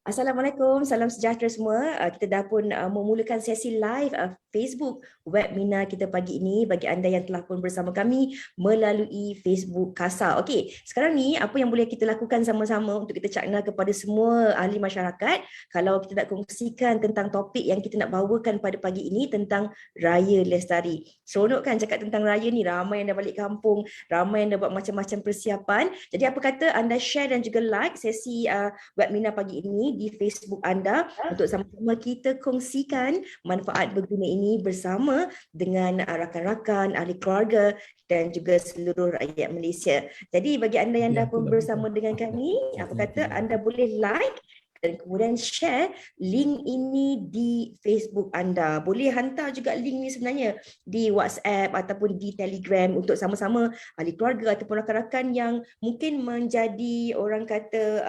Assalamualaikum, salam sejahtera semua. Kita dah pun memulakan sesi live Facebook webinar kita pagi ini bagi anda yang telah pun bersama kami melalui Facebook KASA. Okey, sekarang ni apa yang boleh kita lakukan sama-sama untuk kita cakna kepada semua ahli masyarakat kalau kita nak kongsikan tentang topik yang kita nak bawakan pada pagi ini tentang Raya Lestari. Seronok kan cakap tentang raya ni, ramai yang dah balik kampung, ramai yang dah buat macam-macam persiapan. Jadi apa kata anda share dan juga like sesi webinar pagi ini di Facebook anda untuk sama-sama kita kongsikan manfaat berguna ini bersama dengan rakan-rakan, ahli keluarga dan juga seluruh rakyat Malaysia. Jadi bagi anda yang dah pun bersama dengan kami, apa kata anda boleh like dan kemudian share link ini di Facebook anda. Boleh hantar juga link ni sebenarnya di WhatsApp ataupun di Telegram untuk sama-sama ahli keluarga ataupun rakan-rakan yang mungkin menjadi orang kata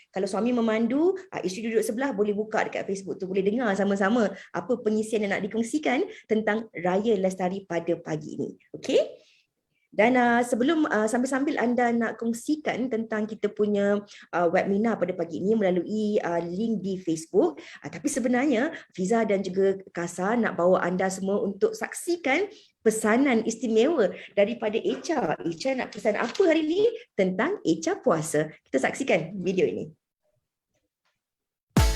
kalau suami memandu, isteri duduk sebelah, boleh buka dekat Facebook tu, boleh dengar sama-sama apa pengisian yang nak dikongsikan tentang Raya Lestari pada pagi ini. Okey? Dan sebelum sambil-sambil anda nak kongsikan tentang kita punya webinar pada pagi ini melalui link di Facebook, tapi sebenarnya Fiza dan juga Kasa nak bawa anda semua untuk saksikan pesanan istimewa daripada Echa. Echa nak pesan apa hari ini tentang Echa puasa. Kita saksikan video ini.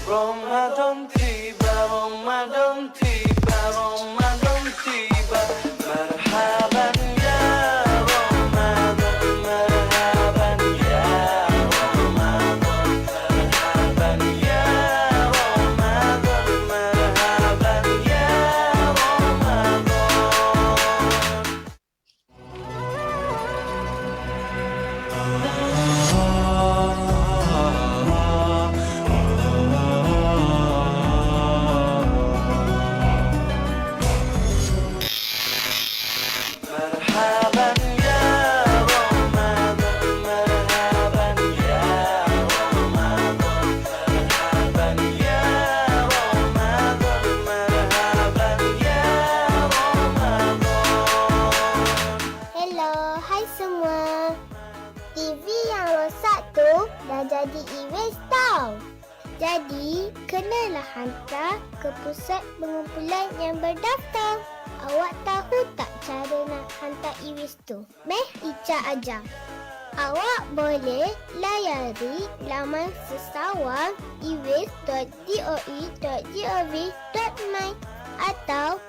Ramadan tiba, Ramadan tiba, Ramadan tiba, marhaban. Jadi, kenalah hantar ke pusat pengumpulan yang berdaftar. Awak tahu tak cara nak hantar e-waste tu? Meh, Ica ajar. Awak boleh layari laman sesawang e-waste.doe.gov.my atau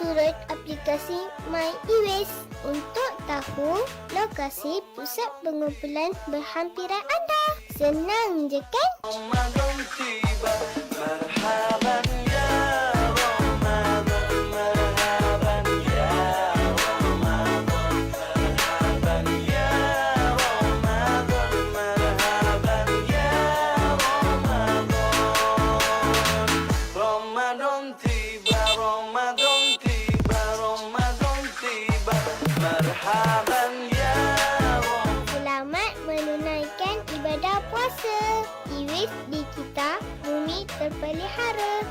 turut aplikasi My E-Waste untuk tahu lokasi pusat pengumpulan berhampiran anda. Senang je kan? Ramadan tiba, marhaban ya Ramadan, marhaban ya Ramadan, marhaban ya Ramadan, marhaban ya Ramadan. Ramadan tiba, Ramadan tiba, Ramadan tiba, marhaban ya Ramadan. Selamat menunaikan ibadah puasa. E-waste di kita, bumi terpelihara.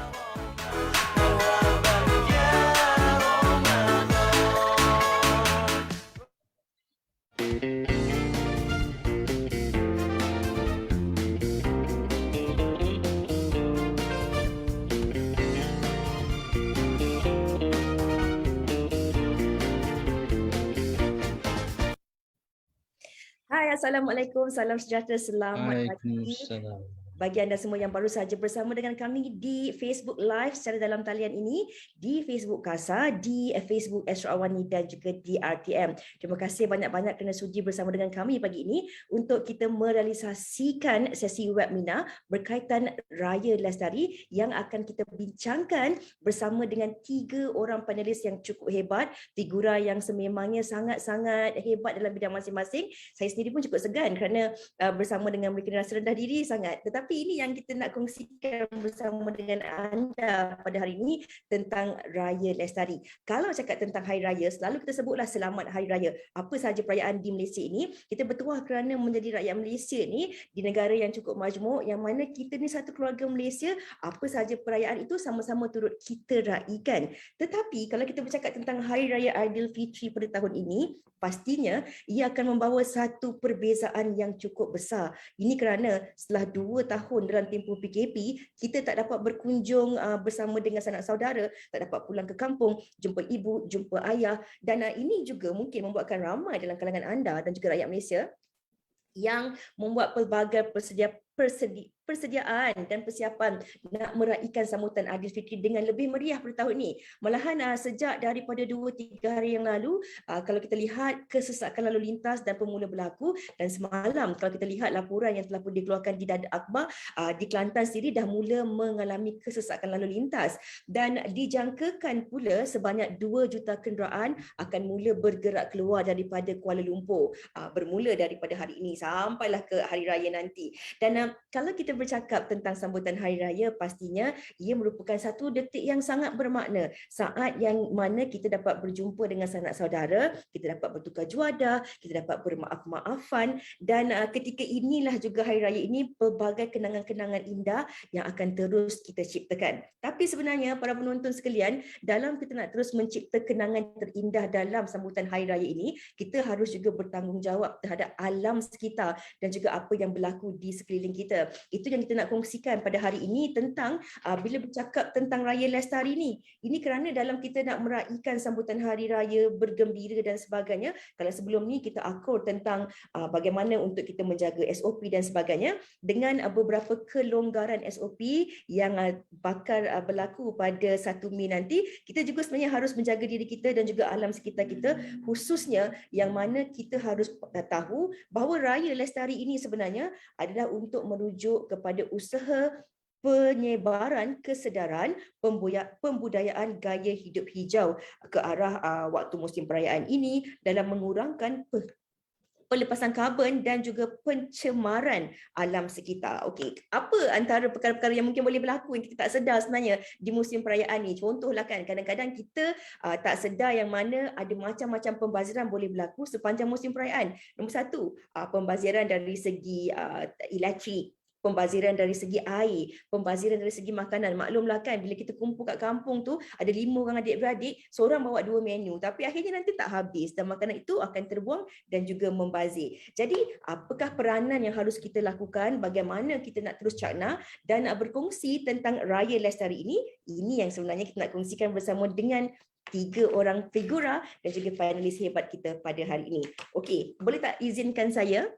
Hai, Assalamualaikum, salam sejahtera, selamat pagi bagi anda semua yang baru saja bersama dengan kami di Facebook Live secara dalam talian ini, di Facebook KASA, di Facebook Astro Awani dan juga di RTM. Terima kasih banyak-banyak kerana sudi bersama dengan kami pagi ini untuk kita merealisasikan sesi webinar berkaitan Raya Lestari yang akan kita bincangkan bersama dengan 3 orang panelis yang cukup hebat, figura yang sememangnya sangat-sangat hebat dalam bidang masing-masing. Saya sendiri pun cukup segan kerana bersama dengan mereka rasa rendah diri sangat. Tetapi ini yang kita nak kongsikan bersama dengan anda pada hari ini tentang Raya Lestari. Kalau cakap tentang Hari Raya, selalu kita sebutlah selamat Hari Raya. Apa sahaja perayaan di Malaysia ini, kita bertuah kerana menjadi rakyat Malaysia ni di negara yang cukup majmuk, yang mana kita ni satu keluarga Malaysia, apa sahaja perayaan itu sama-sama turut kita raikan. Tetapi kalau kita bercakap tentang Hari Raya Aidilfitri pada tahun ini, pastinya ia akan membawa satu perbezaan yang cukup besar. Ini kerana setelah 2 tahun tahun dalam tempoh PKP, kita tak dapat berkunjung bersama dengan sanak saudara, tak dapat pulang ke kampung, jumpa ibu, jumpa ayah, dan ini juga mungkin membuatkan ramai dalam kalangan anda dan juga rakyat Malaysia yang membuat pelbagai persediaan dan persiapan nak meraihkan sambutan Aidilfitri dengan lebih meriah pada tahun ini. Malahan sejak daripada 2-3 hari yang lalu, kalau kita lihat kesesakan lalu lintas dan pemula berlaku, dan semalam kalau kita lihat laporan yang telah pun dikeluarkan di Dada Akhbar, di Kelantan sendiri dah mula mengalami kesesakan lalu lintas, dan dijangkakan pula sebanyak 2 juta kenderaan akan mula bergerak keluar daripada Kuala Lumpur, bermula daripada hari ini sampailah ke hari raya nanti. Dan kalau kita bercakap tentang sambutan hari raya, pastinya ia merupakan satu detik yang sangat bermakna, saat yang mana kita dapat berjumpa dengan sanak saudara, kita dapat bertukar juadah, kita dapat bermaaf-maafan, dan ketika inilah juga hari raya ini pelbagai kenangan-kenangan indah yang akan terus kita ciptakan. Tapi sebenarnya para penonton sekalian, dalam kita nak terus mencipta kenangan terindah dalam sambutan hari raya ini, kita harus juga bertanggungjawab terhadap alam sekitar dan juga apa yang berlaku di sekeliling kita. Itu yang kita nak kongsikan pada hari ini tentang bila bercakap tentang Raya Lestari ini kerana dalam kita nak meraihkan sambutan hari raya bergembira dan sebagainya, kalau sebelum ni kita akur tentang bagaimana untuk kita menjaga SOP dan sebagainya, dengan beberapa kelonggaran SOP yang bakal berlaku pada 1 Mei nanti, kita juga sebenarnya harus menjaga diri kita dan juga alam sekitar kita, khususnya yang mana kita harus tahu bahawa Raya Lestari ini sebenarnya adalah untuk merujuk kepada usaha penyebaran kesedaran pembudayaan gaya hidup hijau ke arah waktu musim perayaan ini dalam mengurangkan pelepasan karbon dan juga pencemaran alam sekitar. Okey, apa antara perkara-perkara yang mungkin boleh berlaku yang kita tak sedar sebenarnya di musim perayaan ni? Contohlah kan, kadang-kadang kita tak sedar yang mana ada macam-macam pembaziran boleh berlaku sepanjang musim perayaan. Nombor 1, pembaziran dari segi elektrik, pembaziran dari segi air, pembaziran dari segi makanan. Maklumlah kan, bila kita kumpul kat kampung tu, ada 5 orang adik-beradik, seorang bawa 2 menu, tapi akhirnya nanti tak habis dan makanan itu akan terbuang dan juga membazir. Jadi, apakah peranan yang harus kita lakukan, bagaimana kita nak terus cakna dan berkongsi tentang Raya Lestari ini? Ini yang sebenarnya kita nak kongsikan bersama dengan 3 orang figura dan juga panelis hebat kita pada hari ini. Okey, boleh tak izinkan saya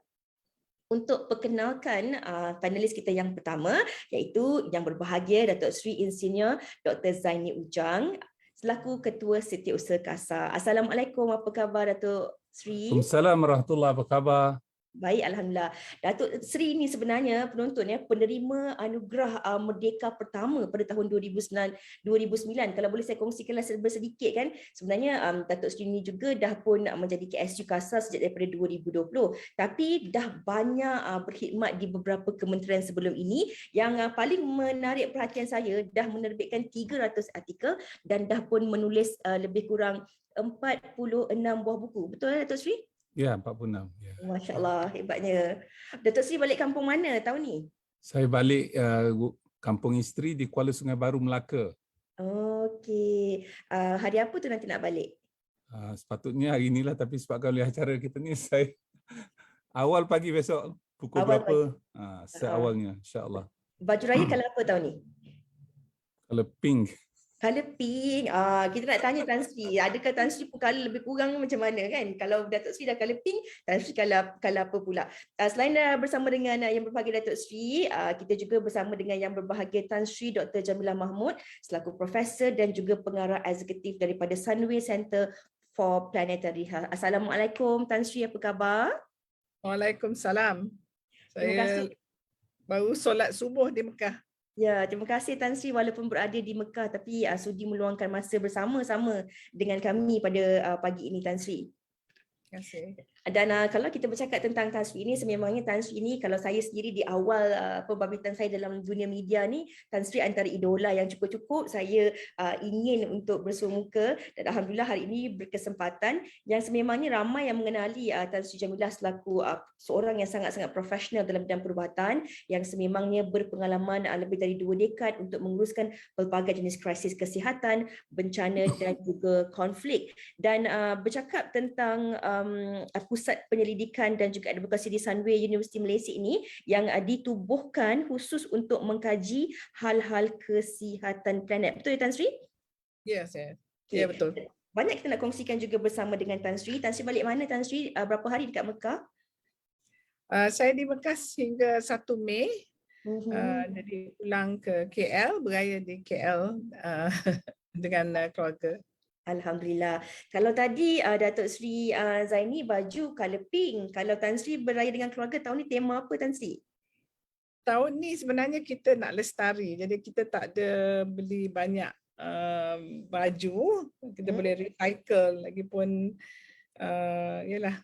untuk perkenalkan panelis kita yang pertama, iaitu yang berbahagia Datuk Seri Insinyur Dr. Zaini Ujang selaku Ketua Setiausaha KASA. Assalamualaikum, apa khabar Datuk Seri? Waalaikumsalam warahmatullahi, apa khabar? Baik, Alhamdulillah. Datuk Seri ni sebenarnya penonton penerima anugerah Merdeka pertama pada tahun 2009. Kalau boleh saya kongsikanlah sedikit kan. Sebenarnya Datuk Seri ni juga dah pun menjadi KSU KASA sejak daripada 2020. Tapi dah banyak berkhidmat di beberapa kementerian sebelum ini. Yang paling menarik perhatian saya, dah menerbitkan 300 artikel dan dah pun menulis lebih kurang 46 buah buku. Betul Datuk Seri? Ya, 46. Ya. Masya Allah, hebatnya. Datuk Seri balik kampung mana tahun ni? Saya balik kampung isteri di Kuala Sungai Baru, Melaka. Okey. Hari apa tu nanti nak balik? Sepatutnya hari inilah, tapi sebabkan oleh acara kita ni, saya awal pagi besok pukul Awal berapa? Seawalnya, insyaAllah. Baju raya colour apa tahun ni? Kalau pink. Colour pink. Kita nak tanya Tan Sri, adakah Tan Sri pun colour lebih kurang macam mana kan? Kalau Datuk Sri dah colour pink, Tan Sri colour apa pula? Selain bersama dengan yang berbahagia Datuk Sri, kita juga bersama dengan yang berbahagia Tan Sri Dr. Jamilah Mahmud selaku profesor dan juga pengarah eksekutif daripada Sunway Center for Planetary Health. Assalamualaikum Tan Sri, apa khabar? Waalaikumsalam. Terima kasih. Saya baru solat subuh di Mekah. Ya, terima kasih Tan Sri walaupun berada di Mekah tapi sudi meluangkan masa bersama-sama dengan kami pada pagi ini Tan Sri. Terima kasih. Dan kalau kita bercakap tentang Tan Sri ini, sememangnya Tan Sri ini, kalau saya sendiri di awal pembabituan saya dalam dunia media ni, Tan Sri antara idola yang cukup-cukup saya ingin untuk bersua muka, dan Alhamdulillah hari ini berkesempatan yang sememangnya ramai yang mengenali Tan Sri Jamilah selaku seorang yang sangat-sangat profesional dalam bidang perubatan yang sememangnya berpengalaman lebih dari 2 dekad untuk menguruskan pelbagai jenis krisis kesihatan, bencana dan juga konflik. Dan bercakap tentang pusat penyelidikan dan juga advokasi di Sunway University Malaysia ini yang ditubuhkan khusus untuk mengkaji hal-hal kesihatan planet. Betul ya Tan Sri? Yes, yes. Okay. Ya, betul. Banyak kita nak kongsikan juga bersama dengan Tan Sri. Tan Sri balik mana Tan Sri? Berapa hari dekat Mekah? Saya di Mekah hingga 1 Mei. Jadi pulang ke KL, beraya di KL dengan keluarga. Alhamdulillah. Kalau tadi Datuk Sri Zaini baju colour pink. Kalau Tan Sri beraya dengan keluarga tahun ni tema apa Tan Sri? Tahun ni sebenarnya kita nak lestari. Jadi kita tak ada beli banyak baju. Kita boleh recycle lagipun yalah,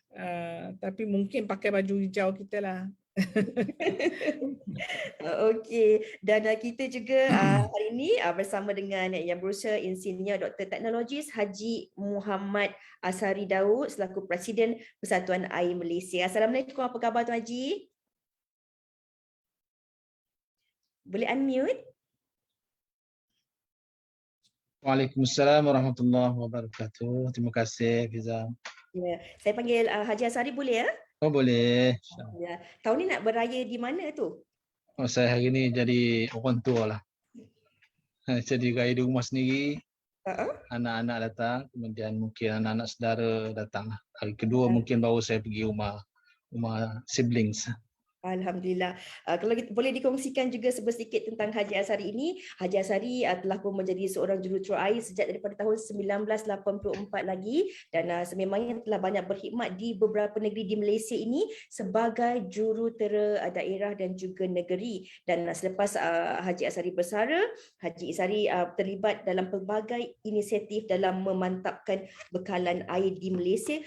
tapi mungkin pakai baju hijau kita lah. Okey, dan kita juga hari ini bersama dengan Yang Berusaha Insinyur Dr. Teknologis Haji Muhammad Asari Daud selaku Presiden Persatuan Air Malaysia. Assalamualaikum, apa khabar Tuan Haji? Boleh unmute? Waalaikumsalam warahmatullahi wabarakatuh. Terima kasih Fiza. Ya, saya panggil Haji Asari boleh ya? Oh boleh. Ya. Tahun ni nak beraya di mana tu? Oh, saya hari ni jadi orang tua lah. Jadi raya di rumah sendiri. Anak-anak datang, kemudian mungkin anak-anak saudara datang. Hari kedua mungkin baru saya pergi rumah siblings. Alhamdulillah. Kalau boleh dikongsikan juga sedikit tentang Haji Asari ini. Haji Asari telah pun menjadi seorang jurutera air sejak daripada tahun 1984 lagi dan sememangnya telah banyak berkhidmat di beberapa negeri di Malaysia ini sebagai jurutera daerah dan juga negeri. Dan selepas Haji Asari bersara, Haji Asari terlibat dalam pelbagai inisiatif dalam memantapkan bekalan air di Malaysia,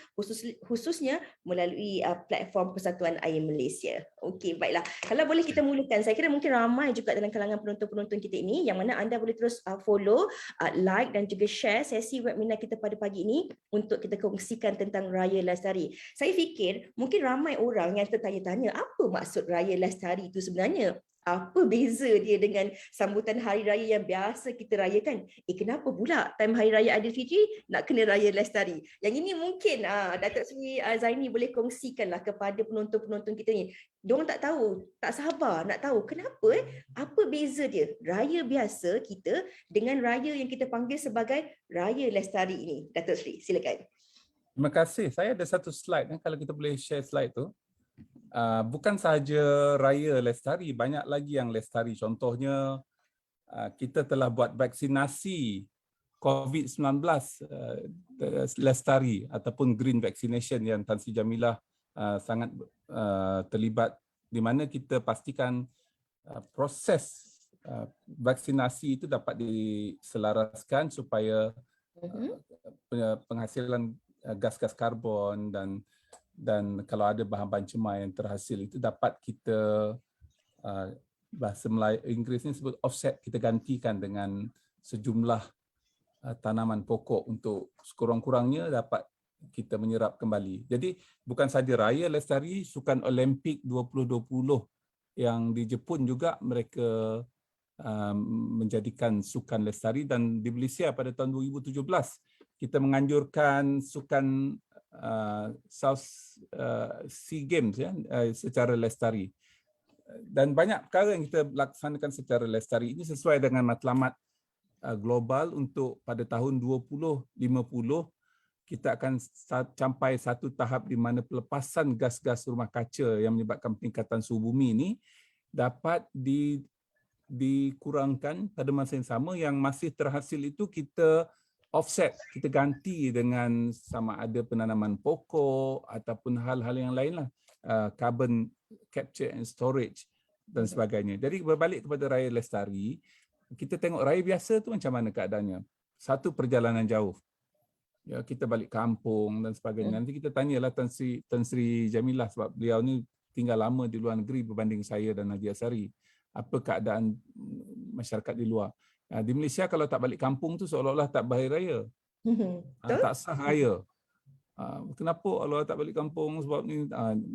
khususnya melalui platform Persatuan Air Malaysia. Okey, baiklah. Kalau boleh kita mulakan, saya kira mungkin ramai juga dalam kalangan penonton-penonton kita ini yang mana anda boleh terus follow, like dan juga share sesi webinar kita pada pagi ini untuk kita kongsikan tentang Raya Lestari. Saya fikir mungkin ramai orang yang tertanya-tanya apa maksud Raya Lestari itu sebenarnya? Apa beza dia dengan sambutan hari raya yang biasa kita rayakan? Kenapa pula time hari raya Aidilfitri nak kena Raya Lestari? Yang ini mungkin Datuk Sri Zaini boleh kongsikanlah kepada penonton-penonton kita ni. Diorang tak tahu, tak sabar nak tahu kenapa apa beza dia raya biasa kita dengan raya yang kita panggil sebagai Raya Lestari ini. Datuk Sri, silakan. Terima kasih. Saya ada satu slide kalau kita boleh share slide tu. Bukan sahaja Raya Lestari, banyak lagi yang lestari. Contohnya kita telah buat vaksinasi COVID-19 lestari ataupun green vaccination yang Tan Sri Jamilah sangat terlibat, di mana kita pastikan proses vaksinasi itu dapat diselaraskan supaya penghasilan gas-gas karbon dan kalau ada bahan-bahan cemar yang terhasil itu dapat kita bahasa Melayu Inggerisnya sebut offset, kita gantikan dengan sejumlah tanaman pokok untuk sekurang-kurangnya dapat kita menyerap kembali. Jadi bukan sahaja Raya Lestari, Sukan Olimpik 2020 yang di Jepun juga mereka menjadikan sukan lestari, dan di Malaysia pada tahun 2017 kita menganjurkan sukan South Sea Games secara lestari, dan banyak perkara yang kita laksanakan secara lestari ini sesuai dengan matlamat global untuk pada tahun 2050 kita akan sampai satu tahap di mana pelepasan gas-gas rumah kaca yang menyebabkan peningkatan suhu bumi ini dapat dikurangkan pada masa yang sama. Yang masih terhasil itu kita offset, kita ganti dengan sama ada penanaman pokok ataupun hal-hal yang lain lah, carbon capture and storage dan sebagainya. Jadi berbalik kepada Raya Lestari, kita tengok raya biasa tu macam mana keadaannya. Satu, perjalanan jauh. Ya, kita balik kampung dan sebagainya. Nanti kita tanyalah Tan Sri Jamilah sebab beliau ni tinggal lama di luar negeri berbanding saya dan Haji Asari. Apa keadaan masyarakat di luar? Di Malaysia kalau tak balik kampung tu seolah-olah tak berhari raya. Tak sah raya. Kenapa Allah tak balik kampung? Sebab ni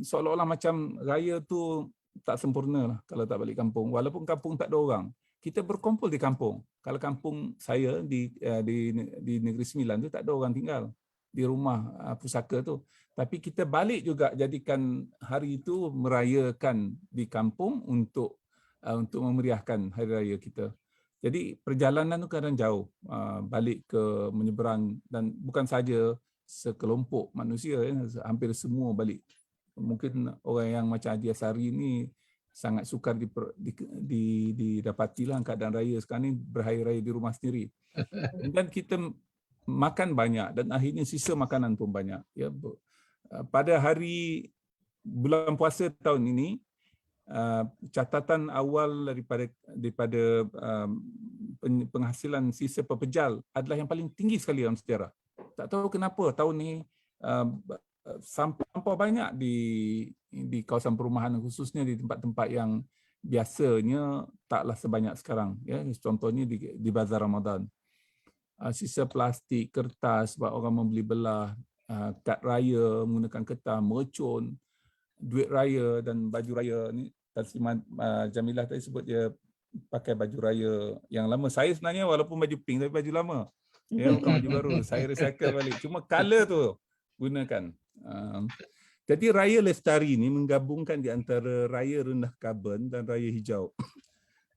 seolah-olah macam raya tu tak sempurna lah kalau tak balik kampung. Walaupun kampung tak ada orang, kita berkumpul di kampung. Kalau kampung saya di Negeri Sembilan tu tak ada orang tinggal. di rumah pusaka tu. Tapi kita balik juga jadikan hari itu merayakan di kampung untuk memeriahkan hari raya kita. Jadi perjalanan tu kadang jauh, balik ke menyeberang, dan bukan saja sekelompok manusia, hampir semua balik. Mungkin orang yang macam Haji Asari ni sangat sukar didapatilah keadaan raya sekarang ni, berhari raya di rumah sendiri. Dan kita makan banyak dan akhirnya sisa makanan pun banyak. Ya, pada hari bulan puasa tahun ini, catatan awal daripada penghasilan sisa pepejal adalah yang paling tinggi sekali dalam sejarah. Tak tahu kenapa tahun ni sampah banyak di kawasan perumahan, khususnya di tempat-tempat yang biasanya taklah sebanyak sekarang. Ya, contohnya di Bazar Ramadan. Sisa plastik, kertas sebab orang membeli belah, kad raya menggunakan kertas, mercon, duit raya dan baju raya ni. Jamilah tadi sebut dia pakai baju raya yang lama. Saya sebenarnya walaupun baju pink tapi baju lama. Ya, bukan baju baru. Saya recycle balik. Cuma color tu gunakan. Jadi Raya Lestari ni menggabungkan di antara Raya Rendah Karbon dan Raya Hijau.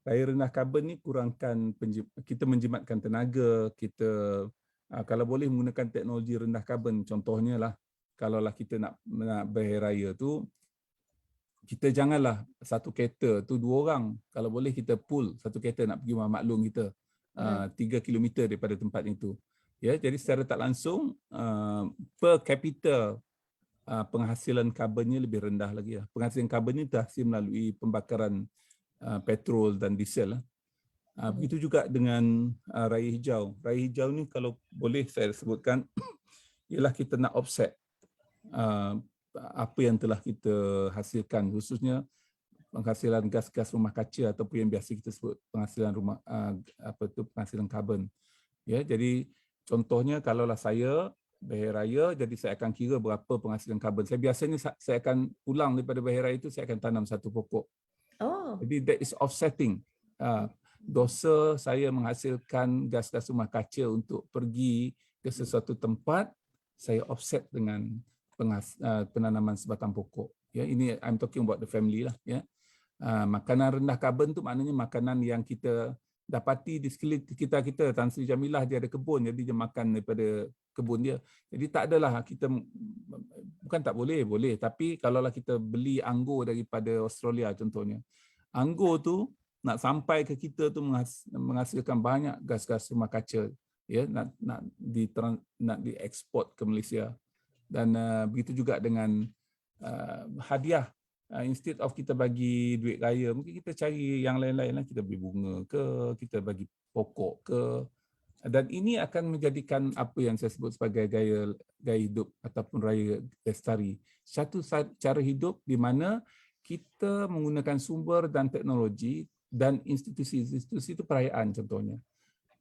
Raya rendah karbon ni kurangkan, kita menjimatkan tenaga, kita kalau boleh menggunakan teknologi rendah karbon. Contohnya lah, kalaulah kita nak berhari raya tu, kita janganlah satu kereta tu 2 orang. Kalau boleh kita pool satu kereta nak pergi rumah maklum kita 3 kilometer daripada tempat itu. Ya, jadi secara tak langsung per capita penghasilan karbonnya lebih rendah lagi. Penghasilan karbon ni terhasil melalui pembakaran petrol dan diesel. Begitu juga dengan Raya Hijau. Raya Hijau ni kalau boleh saya sebutkan, ialah kita nak offset apa yang telah kita hasilkan, khususnya penghasilan gas-gas rumah kaca ataupun yang biasa kita sebut penghasilan penghasilan karbon. Ya, jadi contohnya kalaulah saya berhari raya, jadi saya akan kira berapa penghasilan karbon. Biasanya saya akan pulang daripada berhari raya itu, saya akan tanam satu pokok. Jadi that is offsetting. Dosa saya menghasilkan gas-gas rumah kaca untuk pergi ke sesuatu tempat, saya offset dengan penanaman sebatang pokok. Ya, ini I'm talking about the family lah. Ya, makanan rendah karbon tu maknanya makanan yang kita dapati di sekeliling kita. Tan Sri Jamilah dia ada kebun, jadi dia makan daripada kebun dia. Jadi tak adalah kita, bukan tak boleh, tapi kalaulah kita beli anggur daripada Australia contohnya, anggur tu nak sampai ke kita tu menghasilkan banyak gas-gas rumah kaca, ya, nak dieksport ke Malaysia. Dan begitu juga dengan hadiah. Instead of kita bagi duit raya, mungkin kita cari yang lain-lain lah. Kita beli bunga ke, kita bagi pokok ke. Dan ini akan menjadikan apa yang saya sebut sebagai gaya hidup ataupun Raya Lestari. Satu cara hidup di mana kita menggunakan sumber dan teknologi dan institusi itu perayaan contohnya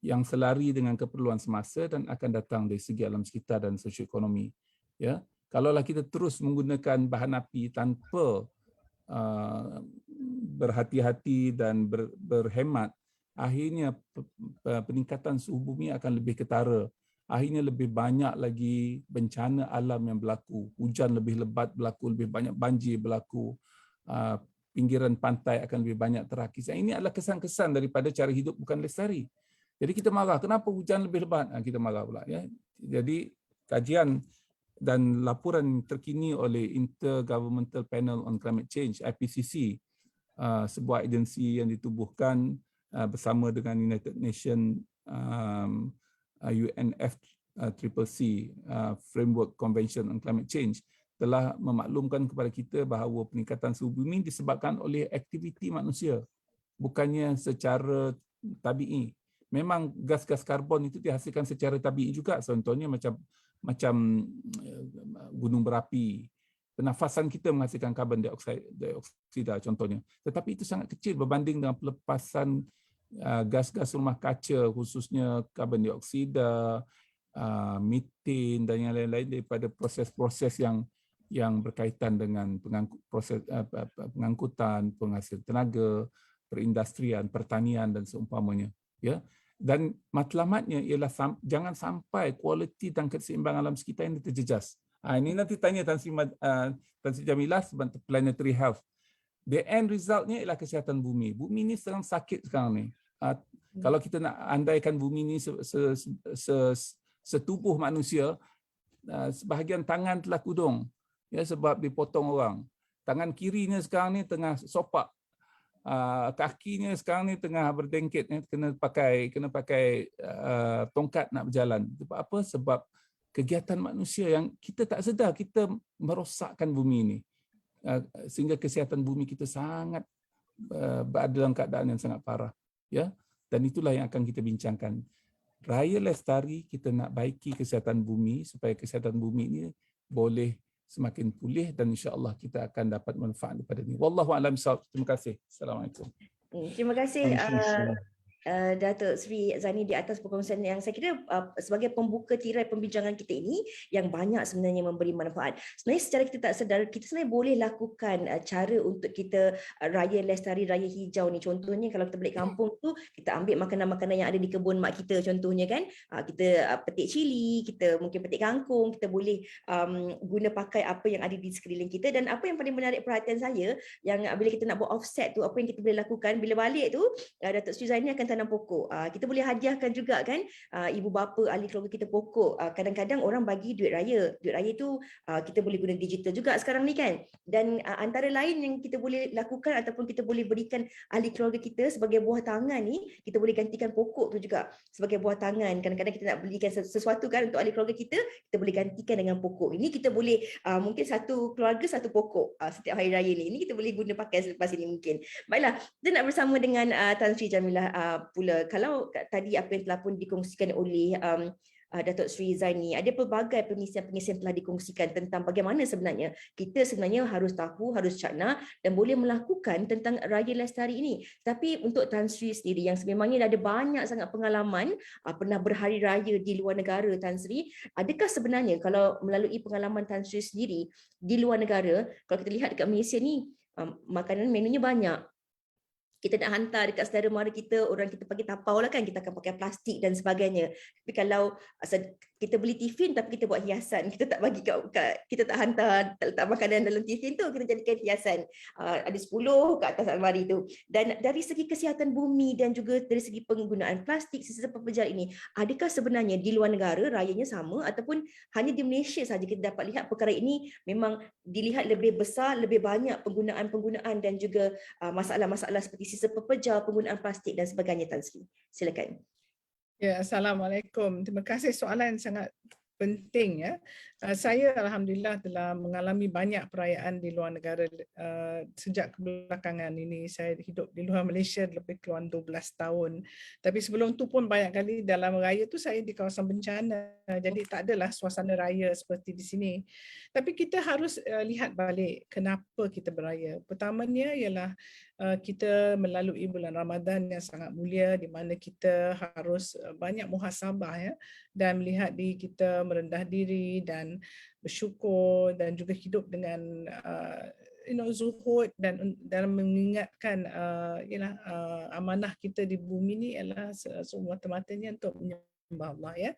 yang selari dengan keperluan semasa dan akan datang dari segi alam sekitar dan sosioekonomi. Ya, kalaulah kita terus menggunakan bahan api tanpa berhati-hati dan berhemat, akhirnya peningkatan suhu bumi akan lebih ketara. Akhirnya lebih banyak lagi bencana alam yang berlaku. Hujan lebih lebat berlaku, lebih banyak banjir berlaku. Pinggiran pantai akan lebih banyak terakis. Ini adalah kesan-kesan daripada cara hidup bukan lestari. Jadi kita marah, kenapa hujan lebih lebat? Kita marah pula. Ya. Jadi kajian dan laporan terkini oleh Intergovernmental Panel on Climate Change, IPCC, sebuah agensi yang ditubuhkan bersama dengan United Nations UNFCCC Framework Convention on Climate Change, telah memaklumkan kepada kita bahawa peningkatan suhu bumi disebabkan oleh aktiviti manusia, bukannya secara tabii. Memang gas-gas karbon itu dihasilkan secara tabii juga, contohnya macam gunung berapi. Pernafasan kita menghasilkan karbon dioksida contohnya. Tetapi itu sangat kecil berbanding dengan pelepasan gas-gas rumah kaca, khususnya karbon dioksida, metan dan yang lain-lain daripada proses-proses yang berkaitan dengan proses pengangkutan, penghasil tenaga, perindustrian, pertanian dan seumpamanya. Ya, Dan matlamatnya ialah jangan sampai kualiti dan keseimbangan alam sekitar ini terjejas. Ini nanti tanya Tan Sri Jamilah sebab planetary health. The end resultnya ialah kesihatan bumi. Bumi ni sedang sakit sekarang ni. Kalau kita nak andaikan bumi ni setubuh manusia, sebahagian tangan telah kudung ya sebab dipotong orang. Tangan kirinya sekarang ni tengah sopak. Kakinya sekarang ni tengah berdengket, kena pakai tongkat nak berjalan. Sebab apa? Sebab kegiatan manusia yang kita tak sedar, kita merosakkan bumi ini. Sehingga kesihatan bumi kita sangat berada dalam keadaan yang sangat parah. Ya, dan itulah yang akan kita bincangkan. Raya Lestari, kita nak baiki kesihatan bumi supaya kesihatan bumi ini boleh semakin pulih dan insya-Allah kita akan dapat manfaat daripada ini. Wallahu a'lam bishawab. Terima kasih. Assalamualaikum. Terima kasih Datuk Sri Zani di atas perkongsian yang saya kira sebagai pembuka tirai pembincangan kita ini yang banyak sebenarnya memberi manfaat. Sebenarnya secara kita tak sedar, kita sebenarnya boleh lakukan cara untuk kita raya lestari, raya hijau ni. Contohnya kalau kita balik kampung tu, kita ambil makanan-makanan yang ada di kebun mak kita contohnya kan. Kita petik cili, kita mungkin petik kangkung, kita boleh guna pakai apa yang ada di sekeliling kita. Dan apa yang paling menarik perhatian saya, yang bila kita nak buat offset tu, apa yang kita boleh lakukan bila balik tu, Datuk Sri Zani akan tanam pokok. Kita boleh hadiahkan juga kan ibu bapa, ahli keluarga kita pokok. Kadang-kadang orang bagi duit raya. Duit raya tu kita boleh guna digital juga sekarang ni kan. Dan antara lain yang kita boleh lakukan ataupun kita boleh berikan ahli keluarga kita sebagai buah tangan ni, kita boleh gantikan pokok tu juga sebagai buah tangan. Kadang-kadang kita nak belikan sesuatu kan untuk ahli keluarga kita boleh gantikan dengan pokok. Ini kita boleh mungkin satu keluarga satu pokok setiap hari raya ni. Ini kita boleh guna pakai selepas ini mungkin. Baiklah, kita nak bersama dengan Tan Sri Jamilah pula. Kalau tadi apa yang telah pun dikongsikan oleh Datuk Sri Zani, ada pelbagai pengisian-pengisian telah dikongsikan tentang bagaimana sebenarnya kita harus tahu, harus cakna dan boleh melakukan tentang Raya Lestari ini. Tapi untuk Tan Sri sendiri yang sememangnya ada banyak sangat pengalaman, pernah berhari raya di luar negara, Tan Sri, adakah sebenarnya kalau melalui pengalaman Tan Sri sendiri di luar negara, kalau kita lihat dekat Malaysia ni, makanan menunya banyak. Kita nak hantar dekat saudara mara kita, orang kita pakai tapau lah kan, kita akan pakai plastik dan sebagainya. Tapi kalau kita beli tiffin tapi kita buat hiasan, kita tak bagi kita tak hantar, tak letak makanan dalam tiffin tu, kita jadikan hiasan. Ada 10 kat atas almari tu. Dan dari segi kesihatan bumi dan juga dari segi penggunaan plastik sisa pepejal ini, adakah sebenarnya di luar negara rayanya sama ataupun hanya di Malaysia saja kita dapat lihat perkara ini memang dilihat lebih besar, lebih banyak penggunaan dan juga masalah-masalah seperti sisa pepejal, penggunaan plastik dan sebagainya, Tan Sri. Silakan. Ya, Assalamualaikum. Terima kasih, soalan yang sangat penting ya. Saya alhamdulillah telah mengalami banyak perayaan di luar negara sejak kebelakangan ini. Saya hidup di luar Malaysia lebih kurang 12 tahun. Tapi sebelum tu pun banyak kali dalam raya tu saya di kawasan bencana. Jadi tak adalah suasana raya seperti di sini. Tapi kita harus lihat balik kenapa kita beraya. Pertamanya ialah kita melalui bulan Ramadan yang sangat mulia di mana kita harus banyak muhasabah ya, dan melihat diri kita merendah diri dan bersyukur dan juga hidup dengan zuhud dan dalam mengingatkan amanah kita di bumi ni adalah semata-matanya untuk menyembah Allah ya.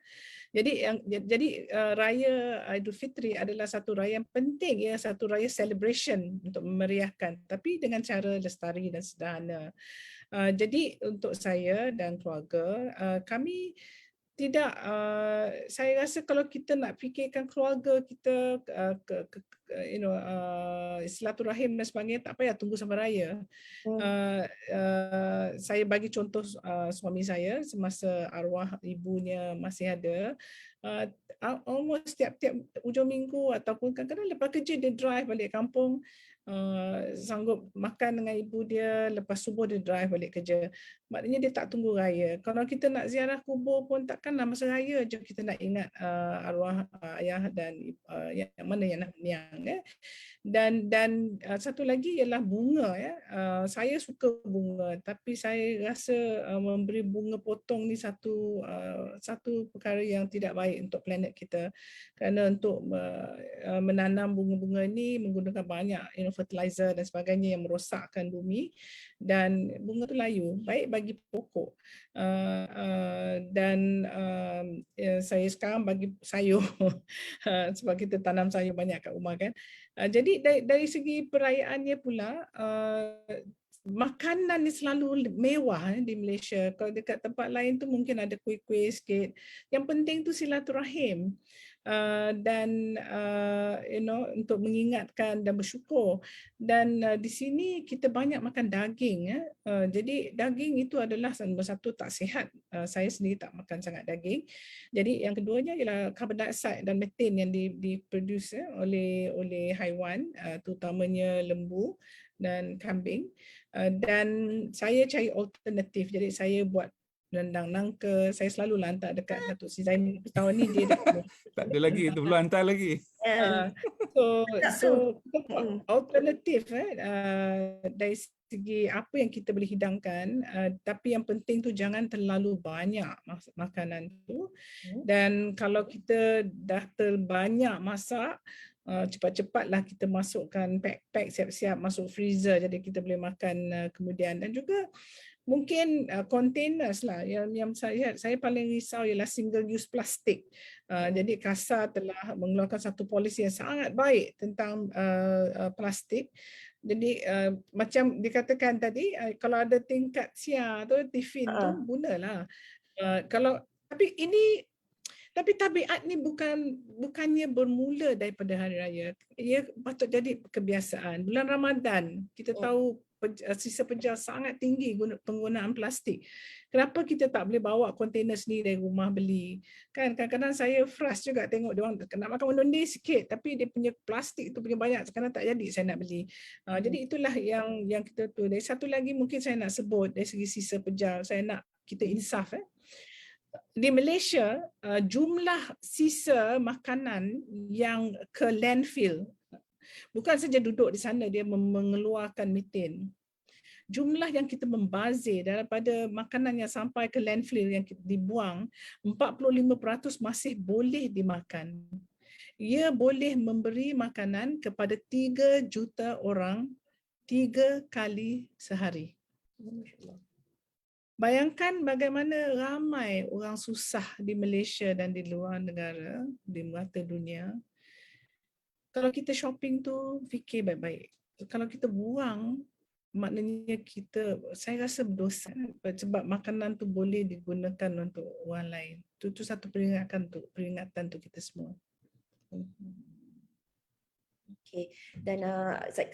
Jadi raya Aidil Fitri adalah satu raya yang penting ya, satu raya celebration untuk memeriahkan tapi dengan cara lestari dan sederhana. Jadi untuk saya dan keluarga, kami tidak, saya rasa kalau kita nak fikirkan keluarga kita, silaturahim dan sebagainya, tak payah tunggu sampai raya. Saya bagi contoh suami saya semasa arwah ibunya masih ada, almost tiap-tiap hujung minggu ataupun kadang-kadang lepas kerja dia drive balik kampung, sanggup makan dengan ibu dia, lepas subuh dia drive balik kerja. Maknanya dia tak tunggu raya. Kalau kita nak ziarah kubur pun takkanlah masa raya je kita nak ingat arwah ayah dan yang mana yang nak mendiang ya. Dan satu lagi ialah bunga ya. Saya suka bunga tapi saya rasa memberi bunga potong ni satu perkara yang tidak baik untuk planet kita. Kerana untuk menanam bunga-bunga ni menggunakan banyak fertilizer dan sebagainya yang merosakkan bumi, dan bunga tu layu, baik bagi pokok. Saya sekarang bagi sayur sebab kita tanam sayur banyak kat rumah kan. Jadi dari segi perayaannya pula, makanan ni selalu mewah di Malaysia. Kalau dekat tempat lain tu mungkin ada kuih-kuih sikit. Yang penting tu silaturahim. Untuk mengingatkan dan bersyukur. Dan di sini kita banyak makan daging. Jadi daging itu adalah nombor satu tak sihat. Saya sendiri tak makan sangat daging. Jadi yang keduanya ialah carbon dioxide dan methane yang diproduce oleh haiwan, terutamanya lembu dan kambing. Dan saya cari alternatif. Jadi saya buat rendang nangka. Saya selalu hantar dekat Datuk Sri Zaini. Tahun ni dia dah Tak ada lagi, tu belum hantar lagi. So alternatif dari segi apa yang kita boleh hidangkan, tapi yang penting tu jangan terlalu banyak makanan tu. Dan kalau kita dah terbanyak masak, cepat-cepatlah kita masukkan pack-pack siap-siap masuk freezer, jadi kita boleh makan kemudian. Dan juga mungkin containers lah yang saya paling risau ialah single use plastik. Jadi KASA telah mengeluarkan satu polisi yang sangat baik tentang plastik. Jadi macam dikatakan tadi, kalau ada tingkat SIA tu, tiffin tu, gunalah. Tapi tabiat ni bukannya bermula daripada hari raya. Ia patut jadi kebiasaan. Bulan Ramadan kita tahu sisa pejar sangat tinggi penggunaan plastik. Kenapa kita tak boleh bawa kontainer sendiri dari rumah beli? Kan kadang-kadang saya frust juga tengok dia orang nak makan onde sikit tapi dia punya plastik tu punya banyak, sekarang tak jadi saya nak beli. Jadi itulah yang kita tu. Dari satu lagi mungkin saya nak sebut dari segi sisa pejar, saya nak kita insaf. Di Malaysia, jumlah sisa makanan yang ke landfill, bukan saja duduk di sana dia mengeluarkan methane. Jumlah yang kita membazir daripada makanan yang sampai ke landfill yang dibuang, 45% masih boleh dimakan. Ia boleh memberi makanan kepada 3 juta orang 3 kali sehari. Bayangkan bagaimana ramai orang susah di Malaysia dan di luar negara, di mata dunia. Kalau kita shopping tu, fikir baik-baik. Kalau kita buang, maknanya saya rasa berdosa sebab makanan tu boleh digunakan untuk orang lain. Itu satu peringatan untuk kita semua. Okay. Dan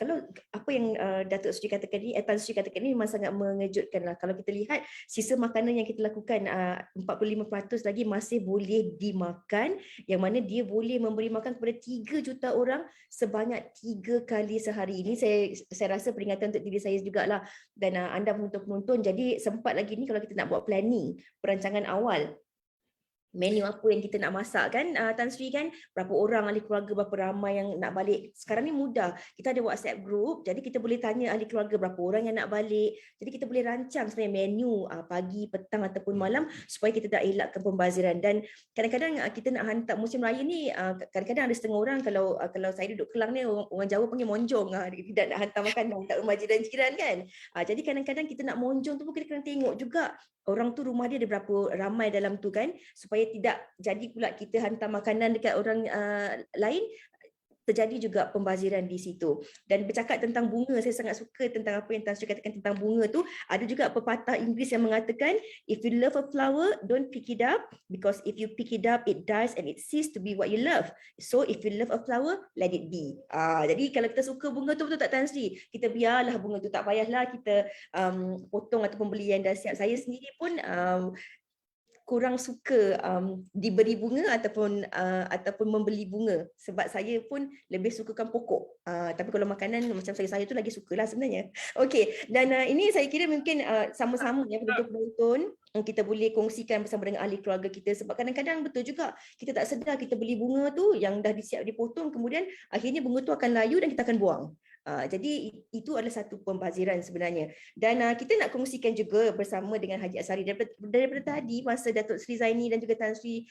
kalau apa yang Datuk Sri katakan ni, Tan Sri katakan ni memang sangat mengejutkan lah. Kalau kita lihat sisa makanan yang kita lakukan, 45% lagi masih boleh dimakan, yang mana dia boleh memberi makan kepada 3 juta orang sebanyak 3 kali sehari. Ini saya rasa peringatan untuk diri saya jugalah dan anda penonton-penonton. Jadi sempat lagi ni kalau kita nak buat planning, perancangan awal, menu apa yang kita nak masak kan, Tan Sri kan, berapa orang ahli keluarga, berapa ramai yang nak balik. Sekarang ni mudah, kita ada WhatsApp group, jadi kita boleh tanya ahli keluarga berapa orang yang nak balik. Jadi kita boleh rancang sebenarnya menu pagi, petang ataupun malam supaya kita tak elakkan pembaziran. Dan kadang-kadang kita nak hantar musim raya ni, kadang-kadang ada setengah orang, kalau saya duduk Kelang ni, orang Jawa panggil monjong, tidak nak hantar makanan kat rumah jiran-jiran kan. Jadi kadang-kadang kita nak monjong tu pun kita kena tengok juga orang tu rumah dia ada berapa ramai dalam tu kan, supaya tidak jadi pula kita hantar makanan dekat orang lain, terjadi juga pembaziran di situ. Dan bercakap tentang bunga, saya sangat suka tentang apa yang Tan Sri katakan tentang bunga tu. Ada juga pepatah Inggeris yang mengatakan, if you love a flower, don't pick it up, because if you pick it up, it dies and it ceases to be what you love. So if you love a flower, let it be. Jadi kalau kita suka bunga tu, betul tak Tan Sri? Kita biarlah bunga tu, tak payahlah kita potong ataupun beli yang dah siap. Saya sendiri pun kurang suka diberi bunga ataupun membeli bunga, sebab saya pun lebih sukakan pokok. Tapi kalau makanan macam saya tu lagi sukalah sebenarnya. Okey, dan ini saya kira mungkin sama-sama ya penonton kita boleh kongsikan bersama dengan ahli keluarga kita, sebab kadang-kadang betul juga kita tak sedar kita beli bunga tu yang dah disiap dipotong, kemudian akhirnya bunga tu akan layu dan kita akan buang. Jadi itu adalah satu pembaziran sebenarnya. Dan kita nak kongsikan juga bersama dengan Haji Asari daripada tadi masa Datuk Seri Zaini dan juga Tan Sri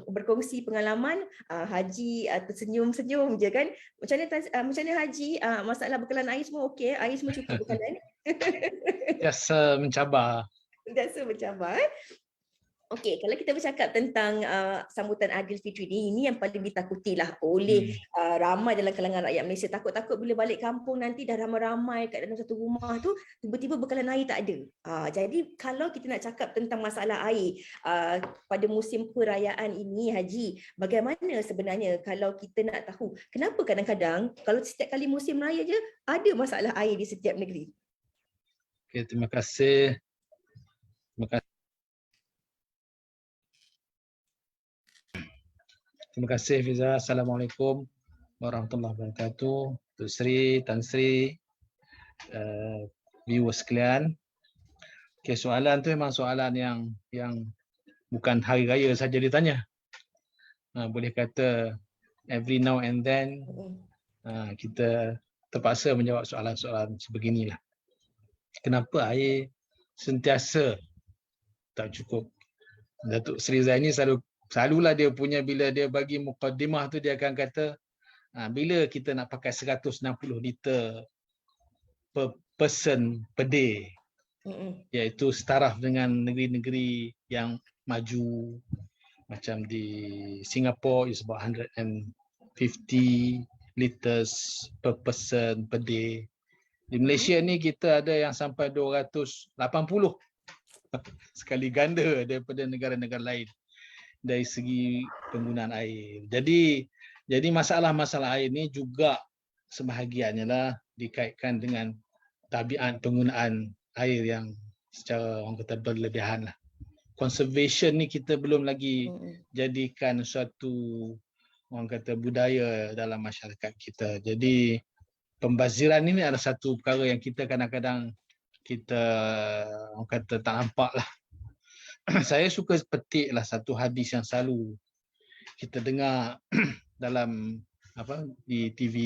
berkongsi pengalaman, Haji tersenyum-senyum je kan. Macam mana Haji, masalah bekalan air semua okey? Air semua cukup bekalan? Biasa mencabar. Biasa mencabar. Okey, kalau kita bercakap tentang sambutan Aidilfitri ini yang paling ditakutilah oleh ramai dalam kalangan rakyat Malaysia. Takut-takut bila balik kampung nanti dah ramai-ramai kat dalam satu rumah tu, tiba-tiba bekalan air tak ada. Jadi kalau kita nak cakap tentang masalah air pada musim perayaan ini, Haji, bagaimana sebenarnya kalau kita nak tahu kenapa kadang-kadang kalau setiap kali musim raya je ada masalah air di setiap negeri? Okay, terima kasih. Terima kasih Fiza. Assalamualaikum warahmatullahi wabarakatuh. Tuk Sri, Tan Sri, viewers sekalian. Okay, soalan tu memang soalan yang bukan hari raya saja ditanya. Boleh kata every now and then kita terpaksa menjawab soalan-soalan sebeginilah. Kenapa air sentiasa tak cukup? Datuk Seri Zaini selalulah dia punya, bila dia bagi mukaddimah tu dia akan kata bila kita nak pakai 160 liter per person per day, iaitu setaraf dengan negeri-negeri yang maju macam di Singapore is about 150 liters per person per day. Di Malaysia ni kita ada yang sampai 280, sekali ganda daripada negara-negara lain dari segi penggunaan air. Jadi masalah-masalah air ni juga sebahagiannya lah dikaitkan dengan tabiat penggunaan air yang secara orang kata berlebihan lah. Conservation ni kita belum lagi jadikan suatu orang kata budaya dalam masyarakat kita. Jadi pembaziran ini adalah satu perkara yang kita kadang-kadang kita orang kata tak nampak lah. Saya suka petiklah satu hadis yang selalu kita dengar dalam di TV,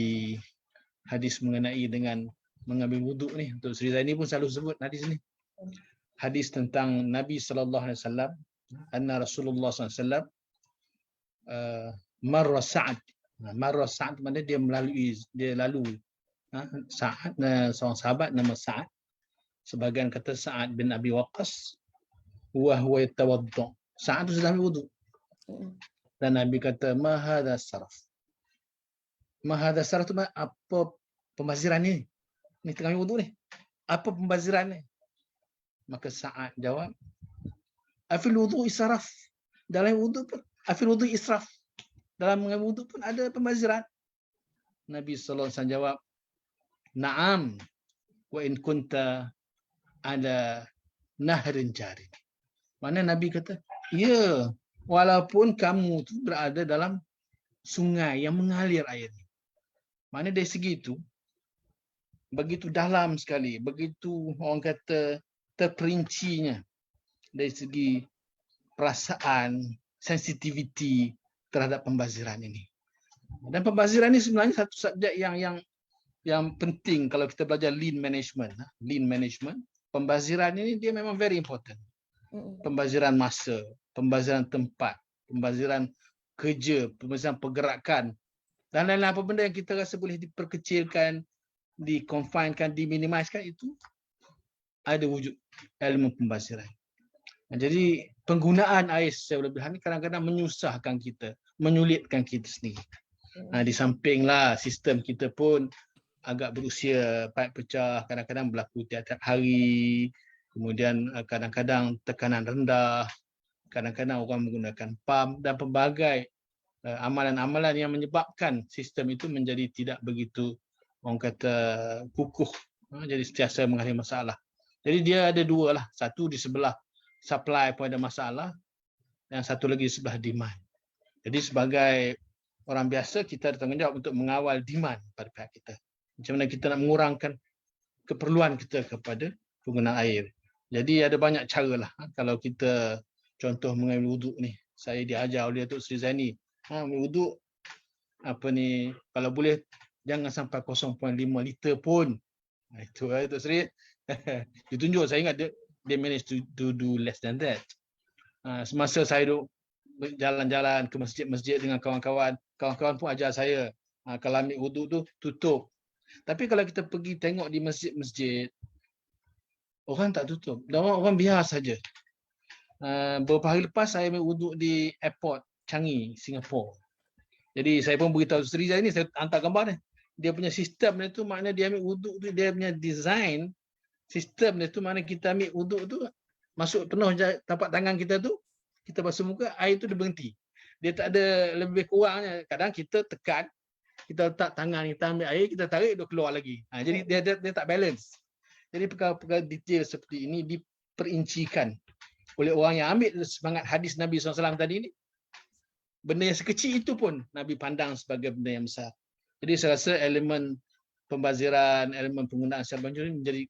hadis mengenai dengan mengambil wuduk ni. Untuk Seri Zaini pun selalu sebut hadis ni. Hadis tentang Nabi sallallahu alaihi wasallam, anna Rasulullah sallallahu alaihi wasallam marra Sa'ad. Marra Sa'ad maknanya dia lalu Sa'ad, seorang sahabat nama Sa'ad. Sebagian kata Sa'ad bin Abi Waqqas wa huwa yatawadda. Sa'ad tu sedang berwuduk. Dan Nabi kata ma hadha saraf. Ma hadha saraf tu apa pembaziran ni? Ni tengah wuduk ni. Apa pembaziran ni? Maka Sa'ad jawab, afil wudu israf. Dalam wuduk pun afil wudu israf. Dalam mengambil wuduk pun ada pembaziran. Nabi sallallahu alaihi wasallam jawab, na'am wa in kunta ala nahrin jari. Mana Nabi kata, ya, walaupun kamu tu berada dalam sungai yang mengalir air. Mana dari segi itu, begitu dalam sekali, begitu orang kata terperincinya dari segi perasaan, sensitivity terhadap pembaziran ini. Dan pembaziran ini sebenarnya satu subjek yang penting kalau kita belajar lean management. Lean management, pembaziran ini dia memang very important. Pembaziran masa, pembaziran tempat, pembaziran kerja, pembaziran pergerakan dan lain-lain apa benda yang kita rasa boleh diperkecilkan, dikonfinekan, diminimaliskan, itu ada wujud ilmu pembaziran. Jadi penggunaan air secara berlebihan ini kadang-kadang menyusahkan kita, menyulitkan kita sendiri. Di sampinglah sistem kita pun agak berusia, paip pecah, kadang-kadang berlaku tiap-tiap hari. Kemudian kadang-kadang tekanan rendah, kadang-kadang orang menggunakan pam dan pelbagai amalan-amalan yang menyebabkan sistem itu menjadi tidak begitu orang kata kukuh, jadi sentiasa mengalami masalah. Jadi dia ada dua lah, satu di sebelah supply pun ada masalah, dan satu lagi di sebelah demand. Jadi sebagai orang biasa kita ada tanggungjawab untuk mengawal demand pada pihak kita. Macam mana kita nak mengurangkan keperluan kita kepada penggunaan air. Jadi ada banyak cara lah. Kalau kita contoh mengambil wuduk ni, saya diajar oleh Datuk Seri Zaini, mengambil wuduk kalau boleh jangan sampai 0.5 liter pun. Itu Tok Sri. Ditunjuk, saya ingat dia manage to do less than that. Semasa saya duduk jalan-jalan ke masjid-masjid dengan kawan-kawan, kawan-kawan pun ajar saya, kalau ambil wuduk tu tutup. Tapi kalau kita pergi tengok di masjid-masjid, orang tak tutup. Dan orang biar saja. Beberapa hari lepas saya ambil wuduk di airport Changi, Singapura. Jadi saya pun beritahu Sri saya ni, saya hantar gambar ni. Dia punya sistem dia tu, maknanya dia ambil wuduk tu, dia punya design sistem dia tu, maknanya kita ambil wuduk tu, masuk penuh tapak tangan kita tu, kita basuh muka, air tu dia berhenti. Dia tak ada lebih kurangnya. Kadang kita tekan, kita letak tangan, kita ambil air, kita tarik, dia keluar lagi. Jadi dia tak balance. Jadi perkara-perkara detail seperti ini diperincikan oleh orang yang ambil semangat hadis Nabi SAW tadi ni. Benda yang sekecil itu pun Nabi pandang sebagai benda yang besar. Jadi saya rasa elemen pembaziran, elemen penggunaan secara banjir ini menjadi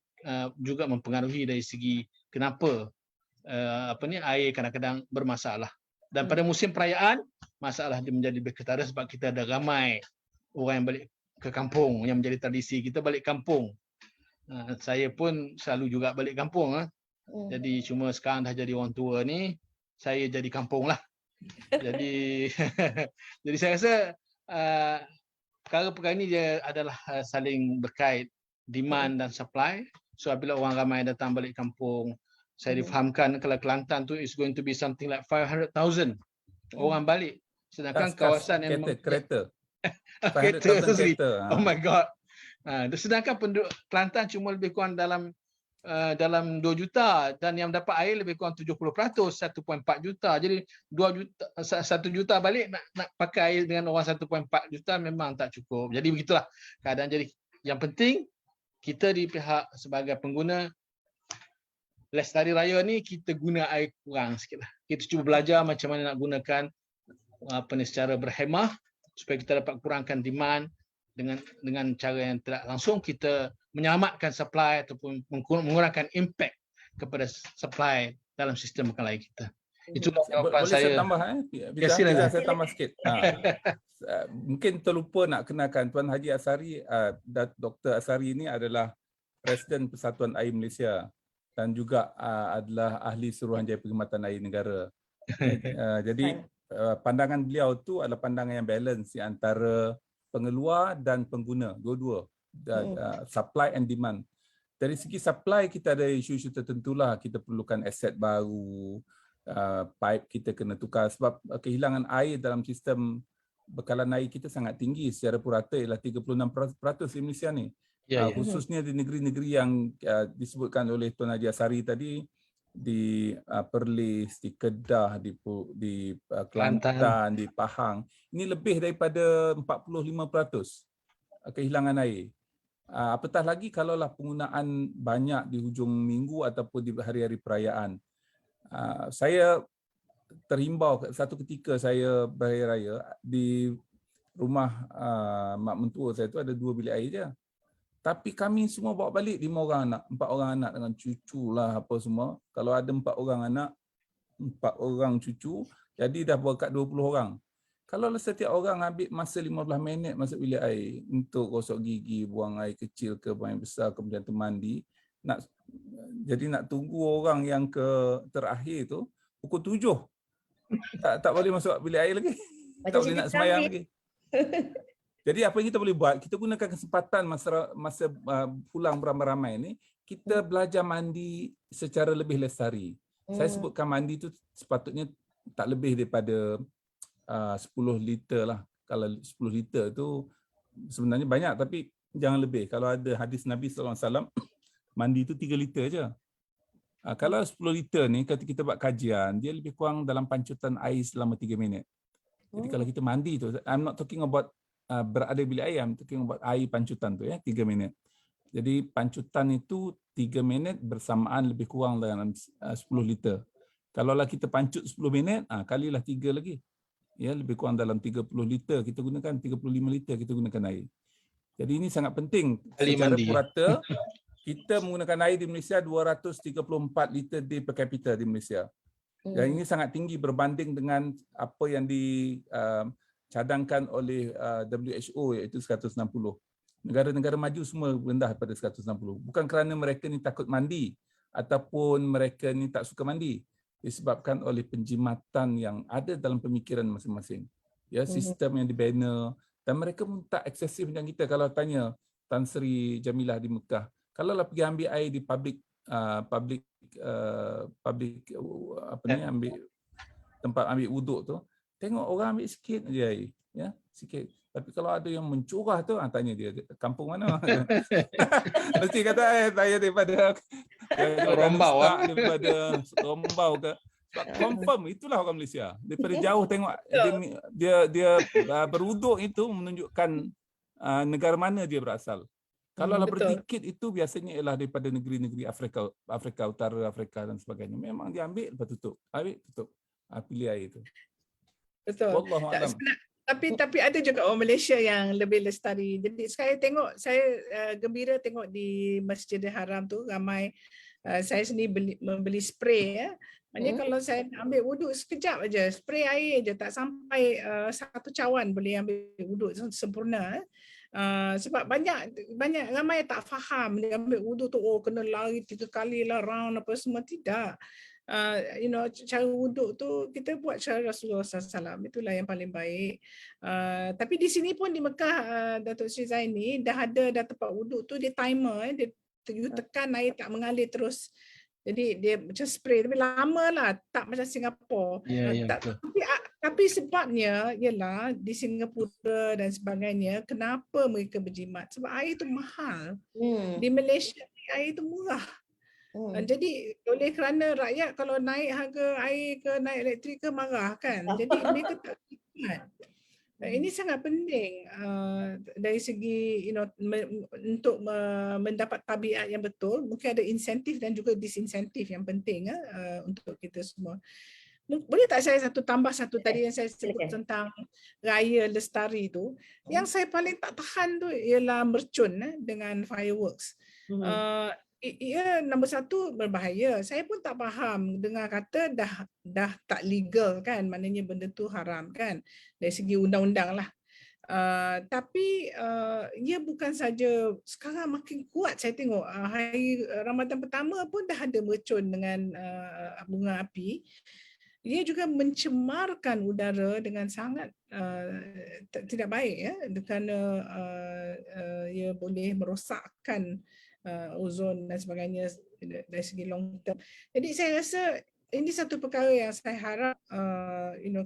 juga mempengaruhi dari segi kenapa air kadang-kadang bermasalah. Dan pada musim perayaan, masalah dia menjadi lebih ketara sebab kita ada ramai orang yang balik ke kampung, yang menjadi tradisi kita balik kampung. Saya pun selalu juga balik kampung. Jadi cuma sekarang dah jadi orang tua ni, saya jadi kampung lah. Jadi jadi saya rasa perkara-perkara ini dia adalah saling berkait, demand dan supply. So apabila orang ramai datang balik kampung, saya difahamkan kalau Kelantan tu is going to be something like 500,000 orang balik. Sedangkan kawasan yang kereta. kereta. Oh my god. Sedangkan penduduk Kelantan cuma lebih kurang dalam 2 juta dan yang dapat air lebih kurang 70%, 1.4 juta. Jadi 2 juta, 1 juta balik nak pakai air dengan orang 1.4 juta memang tak cukup. Jadi begitulah keadaan. Jadi yang penting kita di pihak sebagai pengguna Lestari Raya ni kita guna air kurang sikitlah. Kita cuba belajar macam mana nak gunakan secara berhemah supaya kita dapat kurangkan demand dengan cara yang tidak langsung kita menyelamatkan supply ataupun mengurangkan impact kepada supply dalam sistem makan air kita. Itu jawapan saya. Boleh saya tambah saya tambah sikit. Mungkin terlupa nak kenalkan Tuan Haji Asari, Dr. Asari ini adalah Presiden Persatuan Air Malaysia dan juga adalah ahli Suruhanjaya Perkhidmatan Air Negara. Jadi pandangan beliau tu adalah pandangan yang balance di antara pengeluar dan pengguna, dua-dua, supply and demand. Dari segi supply kita ada isu-isu tertentulah, kita perlukan aset baru, pipe kita kena tukar sebab kehilangan air dalam sistem bekalan air kita sangat tinggi secara purata, ialah 36% di Malaysia ni. Khususnya di negeri-negeri yang disebutkan oleh Tuan Haji Asari tadi, di Perlis, di Kedah, di Kelantan, di Pahang. Ini lebih daripada 45% kehilangan air. Apatah lagi kalaulah penggunaan banyak di hujung minggu ataupun di hari-hari perayaan. Saya terhimbau satu ketika saya berhari raya di rumah mak mentua saya tu ada 2 bilik air je. Tapi kami semua bawa balik 5 orang anak, 4 orang anak dengan cucu lah apa semua. Kalau ada 4 orang anak, 4 orang cucu, jadi dah berkat 20 orang. Kalau setiap orang ambil masa 15 minit masuk bilik air untuk gosok gigi, buang air kecil ke buang air besar, kemudian mandi, jadi nak tunggu orang yang terakhir tu pukul 7. Tak boleh masuk bilik air lagi. Tak boleh nak semayang lagi. Jadi apa yang kita boleh buat, kita gunakan kesempatan masa pulang beramai-ramai ni, kita belajar mandi secara lebih lestari. Saya sebutkan mandi tu sepatutnya tak lebih daripada 10 liter lah. Kalau 10 liter tu sebenarnya banyak tapi jangan lebih. Kalau ada hadis Nabi SAW, mandi tu 3 liter je. Kalau 10 liter ni, ketika kita buat kajian, dia lebih kurang dalam pancutan air selama 3 minit. Jadi kalau kita mandi tu, I'm not talking about berada bilik air, I'm talking about air pancutan tu 3 minit. Jadi pancutan itu 3 minit bersamaan lebih kurang dalam 10 liter. Kalaulah kita pancut 10 minit, kalilah 3 lagi. Ya, lebih kurang dalam 30 liter kita gunakan, 35 liter kita gunakan air. Jadi ini sangat penting. Secara purata, kita menggunakan air di Malaysia 234 liter day per capita di Malaysia. Dan ini sangat tinggi berbanding dengan apa yang cadangkan oleh WHO iaitu 160. Negara-negara maju semua rendah pada 160. Bukan kerana mereka ni takut mandi ataupun mereka ni tak suka mandi. Disebabkan oleh penjimatan yang ada dalam pemikiran masing-masing. Ya, sistem yang dibina, dan mereka pun tak eksesif macam kita. Kalau tanya Tan Sri Jamilah di Mekah, kalau lah pergi ambil air di public ambil tempat ambil wuduk tu, tengok orang ambil sikit je air, ya, sikit. Tapi kalau ada yang mencurah tu, tanya dia kampung mana. Mesti kata saya daripada Rombau, daripada Rombau ke. Sebab confirm itulah orang Malaysia. Daripada jauh tengok dia berwuduk itu menunjukkan negara mana dia berasal. Kalau lah berdikit itu biasanya ialah daripada negeri-negeri Afrika Utara, Afrika dan sebagainya. Memang dia ambil lepas tutup. Ambil tutup. Pilih air itu. Betul. Wallahu a'lam. Tapi ada juga orang Malaysia yang lebih lestari. Jadi saya gembira tengok di Masjidil Haram tu ramai, saya sendiri membeli spray ya. Maknanya kalau saya nak ambil wuduk sekejap aja, spray air je, tak sampai 1 cawan boleh ambil wuduk sempurna. Sebab ramai tak faham dia ambil wuduk tu kena lari 3 kali lah round apa semua, tidak. Cara wuduk tu kita buat cara Rasulullah SAW, itulah yang paling baik. Tapi di sini pun di Mekah, Datuk Sri Zaini dah tempat wuduk tu, dia timer, dia tekan air tak mengalir terus. Jadi dia macam spray, tapi lama lah, tak macam Singapura. Tapi sebabnya ialah di Singapura dan sebagainya, kenapa mereka berjimat? Sebab air tu mahal. Di Malaysia air tu murah. Jadi oleh kerana rakyat kalau naik harga air ke naik elektrik ke marah kan. Jadi mereka tak jimat. Ini sangat penting dari segi untuk mendapat tabiat yang betul. Mungkin ada insentif dan juga disinsentif yang penting untuk kita semua. Boleh tak saya tambah satu tadi yang saya sebut tentang raya lestari tu. Yang saya paling tak tahan tu ialah mercun dengan fireworks. Nombor 1 berbahaya. Saya pun tak faham dengar kata dah tak legal kan, maknanya benda tu haram kan dari segi undang-undang lah. Tapi ia bukan saja, sekarang makin kuat saya tengok hari Ramadan pertama pun dah ada mercun dengan bunga api. Ia juga mencemarkan udara dengan sangat tidak baik ya, kerana ia boleh merosakkan ozon dan sebagainya dari segi long term. Jadi saya rasa ini satu perkara yang saya harap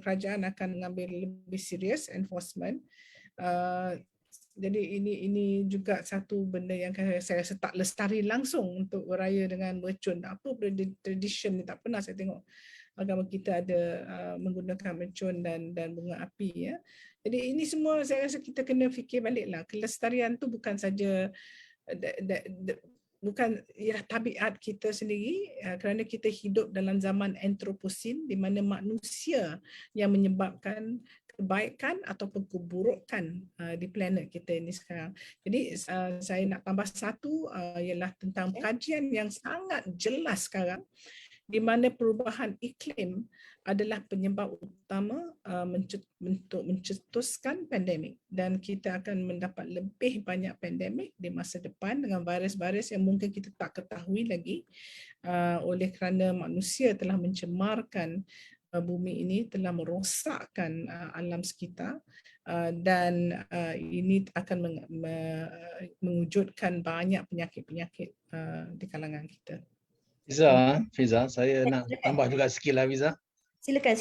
kerajaan akan mengambil lebih serius enforcement. Jadi ini juga satu benda yang saya rasa tak lestari langsung untuk beraya dengan mercun. Apa tradition ni, tak pernah saya tengok agama kita ada menggunakan mercun dan bunga api ya. Jadi ini semua saya rasa kita kena fikir baliklah. Kelestarian tu bukan saja bukan ialah tabiat kita sendiri, kerana kita hidup dalam zaman antroposin di mana manusia yang menyebabkan kebaikan ataupun keburukan di planet kita ini sekarang. Jadi saya nak tambah satu ialah tentang kajian yang sangat jelas sekarang di mana perubahan iklim adalah penyebab utama untuk mencetuskan pandemik, dan kita akan mendapat lebih banyak pandemik di masa depan dengan virus-virus yang mungkin kita tak ketahui lagi oleh kerana manusia telah mencemarkan bumi ini, telah merosakkan alam sekitar dan ini akan mewujudkan banyak penyakit-penyakit di kalangan kita. Fiza, saya nak tambah juga sikit lah Fiza. Silakan.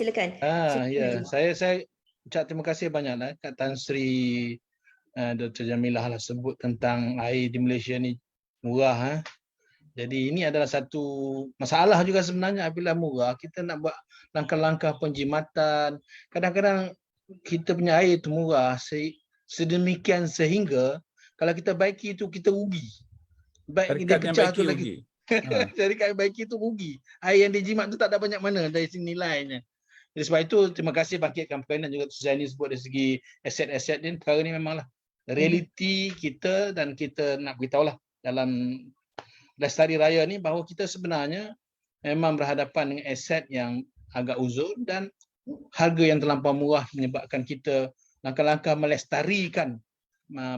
Ya, saya ucap terima kasih banyaklah kat Tan Sri Dr. Jamilah lah sebut tentang air di Malaysia ni murah. Jadi ini adalah satu masalah juga sebenarnya apabila murah, kita nak buat langkah-langkah penjimatan. Kadang-kadang kita punya air itu murah sedemikian sehingga kalau kita baiki itu kita rugi. Baik dia pecah tu lagi. Jadi kalau baiki itu rugi. Air yang dijimat tu tak ada banyak mana dari sini nilainya. Jadi sebab itu terima kasih bangkitkan perkainan juga Zaini sebut dari segi aset-aset ni. Perkara ni memanglah realiti kita, dan kita nak beritahulah dalam Lestari Raya ni bahawa kita sebenarnya memang berhadapan dengan aset yang agak uzur dan harga yang terlampau murah menyebabkan kita langkah-langkah melestarikan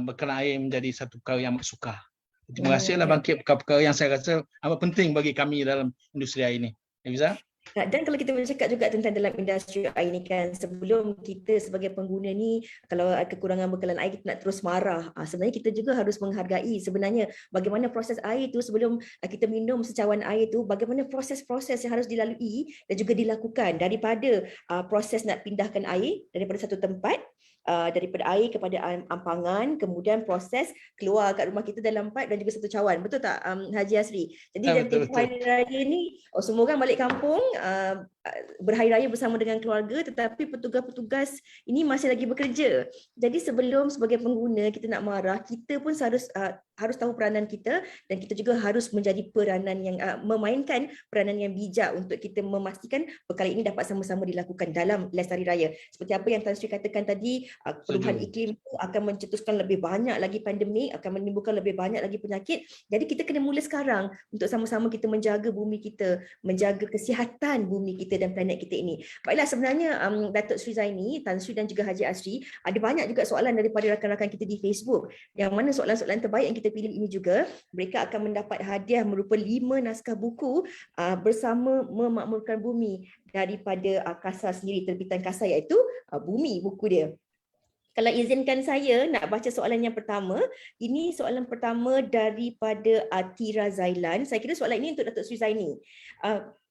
bekalan air menjadi satu perkara yang suka. Terima kasihlah bangkit perkara-perkara yang saya rasa amat penting bagi kami dalam industri air ini. Ya, Fiza? Dan kalau kita bercakap juga tentang dalam industri air ni kan, sebelum kita sebagai pengguna ni, kalau ada kekurangan bekalan air, kita nak terus marah. Sebenarnya kita juga harus menghargai sebenarnya bagaimana proses air tu sebelum kita minum secawan air tu, bagaimana proses-proses yang harus dilalui dan juga dilakukan daripada proses nak pindahkan air daripada satu tempat, daripada air kepada ampangan, kemudian proses keluar kat rumah kita dalam pipe dan juga satu cawan. Betul tak Haji Asri? Jadi dalam tempoh hari raya ni, semua orang balik kampung berhari raya bersama dengan keluarga, tetapi petugas-petugas ini masih lagi bekerja. Jadi sebelum sebagai pengguna kita nak marah, kita pun harus tahu peranan kita, dan kita juga harus menjadi peranan yang memainkan peranan yang bijak untuk kita memastikan perkara ini dapat sama-sama dilakukan dalam lestari raya. Seperti apa yang Tan Sri katakan tadi, perubahan iklim itu akan mencetuskan lebih banyak lagi pandemik, akan menimbulkan lebih banyak lagi penyakit. Jadi kita kena mula sekarang untuk sama-sama kita menjaga bumi kita, menjaga kesihatan bumi kita dan planet kita ini. Baiklah, sebenarnya Datuk Sri Zaini, Tan Sri dan juga Haji Asri, ada banyak juga soalan daripada rakan-rakan kita di Facebook, yang mana soalan-soalan terbaik yang kita pilih ini juga, mereka akan mendapat hadiah merupa 5 naskah buku bersama Memakmurkan Bumi daripada KASA sendiri, terbitan KASA, iaitu Bumi buku dia. Kalau izinkan saya nak baca soalan yang pertama. Ini soalan pertama daripada Atira Zailan. Saya kira soalan ini untuk Datuk Sri Zaini.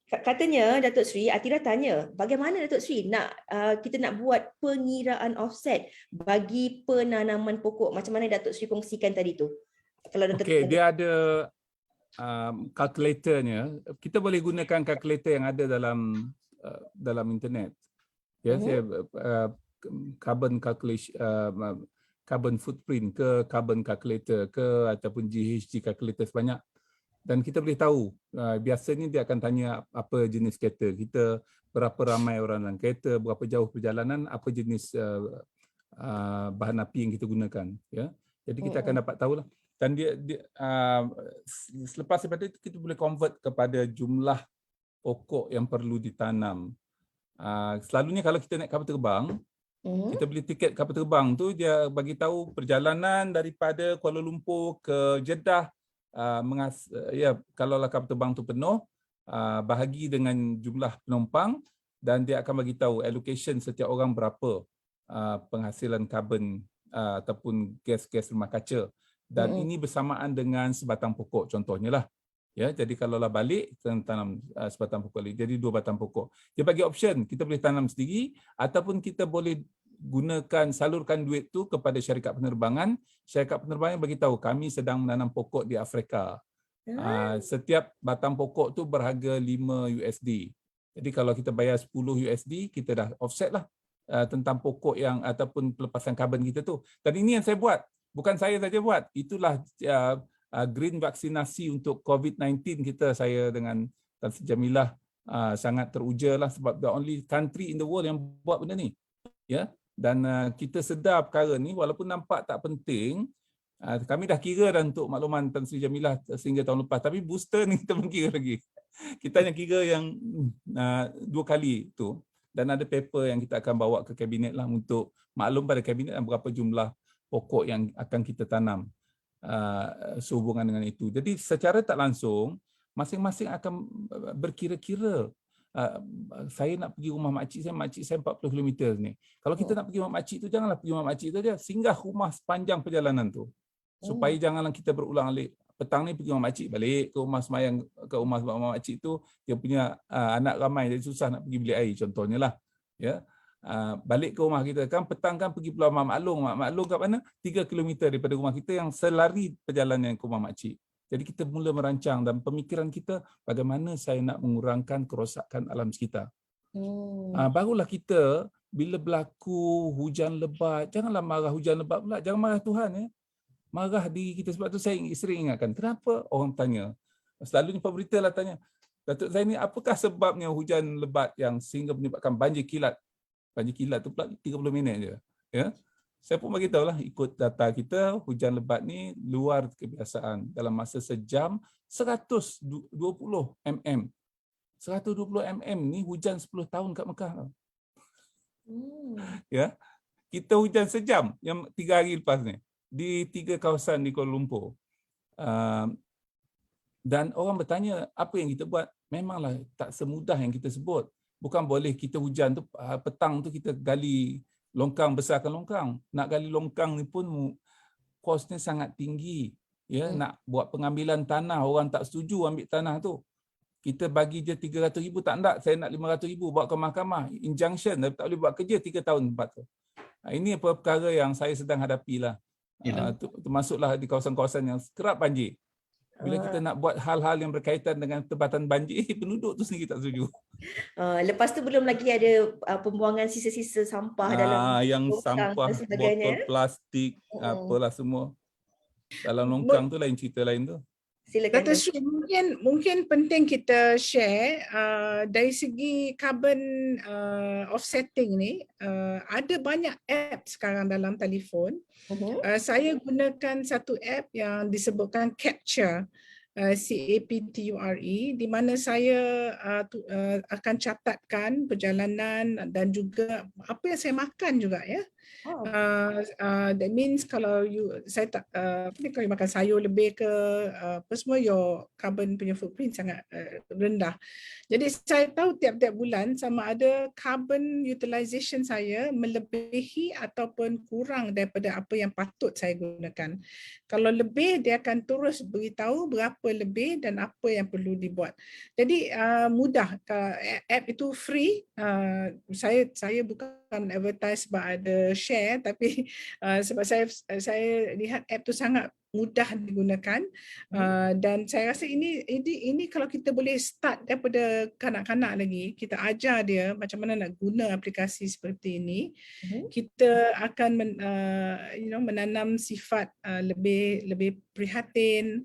Katanya Datuk Sri, Atira tanya, bagaimana Datuk Sri kita nak buat pengiraan offset bagi penanaman pokok? Macam mana Datuk Sri kongsikan tadi tu? Kalau dia ada kalkulatornya. Kita boleh gunakan kalkulator yang ada dalam internet. Ya, saya carbon calculation, carbon footprint ke carbon calculator ke ataupun GHG calculator sebanyak, dan kita boleh tahu biasanya dia akan tanya apa jenis kereta kita, berapa ramai orang dalam kereta, berapa jauh perjalanan, apa jenis bahan api yang kita gunakan, ya. Jadi kita akan dapat tahulah, dan dia selepas daripada itu kita boleh convert kepada jumlah pokok yang perlu ditanam. Selalunya kalau kita naik kapal terbang, kita beli tiket kapal terbang tu, dia bagi tahu perjalanan daripada Kuala Lumpur ke Jeddah. Kalau kapal terbang tu penuh, bahagi dengan jumlah penumpang, dan dia akan bagi tahu allocation setiap orang berapa penghasilan karbon ataupun gas-gas rumah kaca. Dan ini bersamaan dengan sebatang pokok contohnya lah. Ya, jadi kalaulah balik kita tanam sebatang pokok lagi, jadi 2 batang pokok. Dia bagi option, kita boleh tanam sendiri ataupun kita boleh salurkan duit tu kepada syarikat penerbangan. Syarikat penerbangan bagi tahu kami sedang menanam pokok di Afrika. Setiap batang pokok tu berharga 5 USD. Jadi kalau kita bayar 10 USD, kita dah offset lah tentang pokok yang ataupun pelepasan karbon kita tu. Dan ini yang saya buat. Bukan saya saja buat. Itulah green vaksinasi untuk COVID-19 kita, saya dengan Tan Sri Jamilah sangat teruja lah, sebab the only country in the world yang buat benda ni, ya. Dan kita sedar perkara ni walaupun nampak tak penting. Kami dah kira dah untuk makluman Tan Sri Jamilah sehingga tahun lepas, tapi booster ni kita belum kira lagi. Kita hanya kira yang 2 kali tu, dan ada paper yang kita akan bawa ke kabinet lah untuk maklum pada kabinet berapa jumlah pokok yang akan kita tanam sehubungan dengan itu. Jadi secara tak langsung masing-masing akan berkira-kira. Saya nak pergi rumah makcik saya 40 km ni. Kalau kita nak pergi rumah makcik tu, janganlah pergi rumah makcik tu aja, singgah rumah sepanjang perjalanan tu. Supaya janganlah kita berulang-alik. Petang ni pergi rumah makcik, balik ke rumah semayang, ke rumah makcik tu dia punya anak ramai, jadi susah nak pergi beli air contohnya lah. Ya. Balik ke rumah kita kan, petang kan pergi Pulau Mak Maklong. Mak Maklong kat mana? 3 km daripada rumah kita, yang selari perjalanan ke rumah makcik. Jadi kita mula merancang, dan pemikiran kita bagaimana saya nak mengurangkan kerosakan alam sekitar. Barulah kita bila berlaku hujan lebat, janganlah marah hujan lebat pula, jangan marah Tuhan, ya. Marah diri kita. Sebab tu saya sering ingatkan, kenapa orang tanya, selalunya pemberita lah tanya, Datuk Zaini, apakah sebabnya hujan lebat yang sehingga menyebabkan banjir kilat? Banjir kilat tu pula 30 minit je. Ya? Saya pun bagi tahulah, ikut data kita, hujan lebat ni luar kebiasaan. Dalam masa sejam, 120 mm. 120 mm ni hujan 10 tahun kat Mekah. Ya. kita hujan sejam yang 3 hari lepas ni di 3 kawasan di Kuala Lumpur. Dan orang bertanya apa yang kita buat. Memanglah tak semudah yang kita sebut. Bukan boleh kita hujan tu petang tu kita gali longkang, besarkan longkang. Nak gali longkang ni pun kosnya sangat tinggi. Ya, nak buat pengambilan tanah, orang tak setuju ambil tanah tu. Kita bagi je 300,000 tak nak, saya nak 500,000 bawa ke mahkamah, injunction, tak boleh buat kerja 3 tahun tempat tu. Ini perkara yang saya sedang hadapilah. Termasuklah di kawasan-kawasan yang kerap banjir. Bila kita nak buat hal-hal yang berkaitan dengan tempatan banjir, penduduk tu sendiri tak setuju. Lepas tu belum lagi ada pembuangan sisa-sisa sampah dalam yang longkang sampah, dan sebagainya. botol plastik, apalah semua. Dalam longkang tu lain cerita lain tu. Silakan. Dr. Sri, mungkin penting kita share dari segi carbon offsetting ni, ada banyak app sekarang dalam telefon. Saya gunakan satu app yang disebutkan Capture, CAPTURE, di mana saya akan catatkan perjalanan dan juga apa yang saya makan juga, ya. That means kalau saya tak kalau makan sayur lebih ke apa semua, your carbon punya footprint sangat rendah. Jadi saya tahu tiap-tiap bulan sama ada carbon utilization saya melebihi ataupun kurang daripada apa yang patut saya gunakan. Kalau lebih, dia akan terus beritahu berapa lebih dan apa yang perlu dibuat. Jadi mudah. App itu free. Saya bukan advertise sebab ada share, tapi sebab saya lihat app tu sangat mudah digunakan, dan saya rasa ini kalau kita boleh start daripada kanak-kanak lagi, kita ajar dia macam mana nak guna aplikasi seperti ini, kita akan menanam sifat lebih prihatin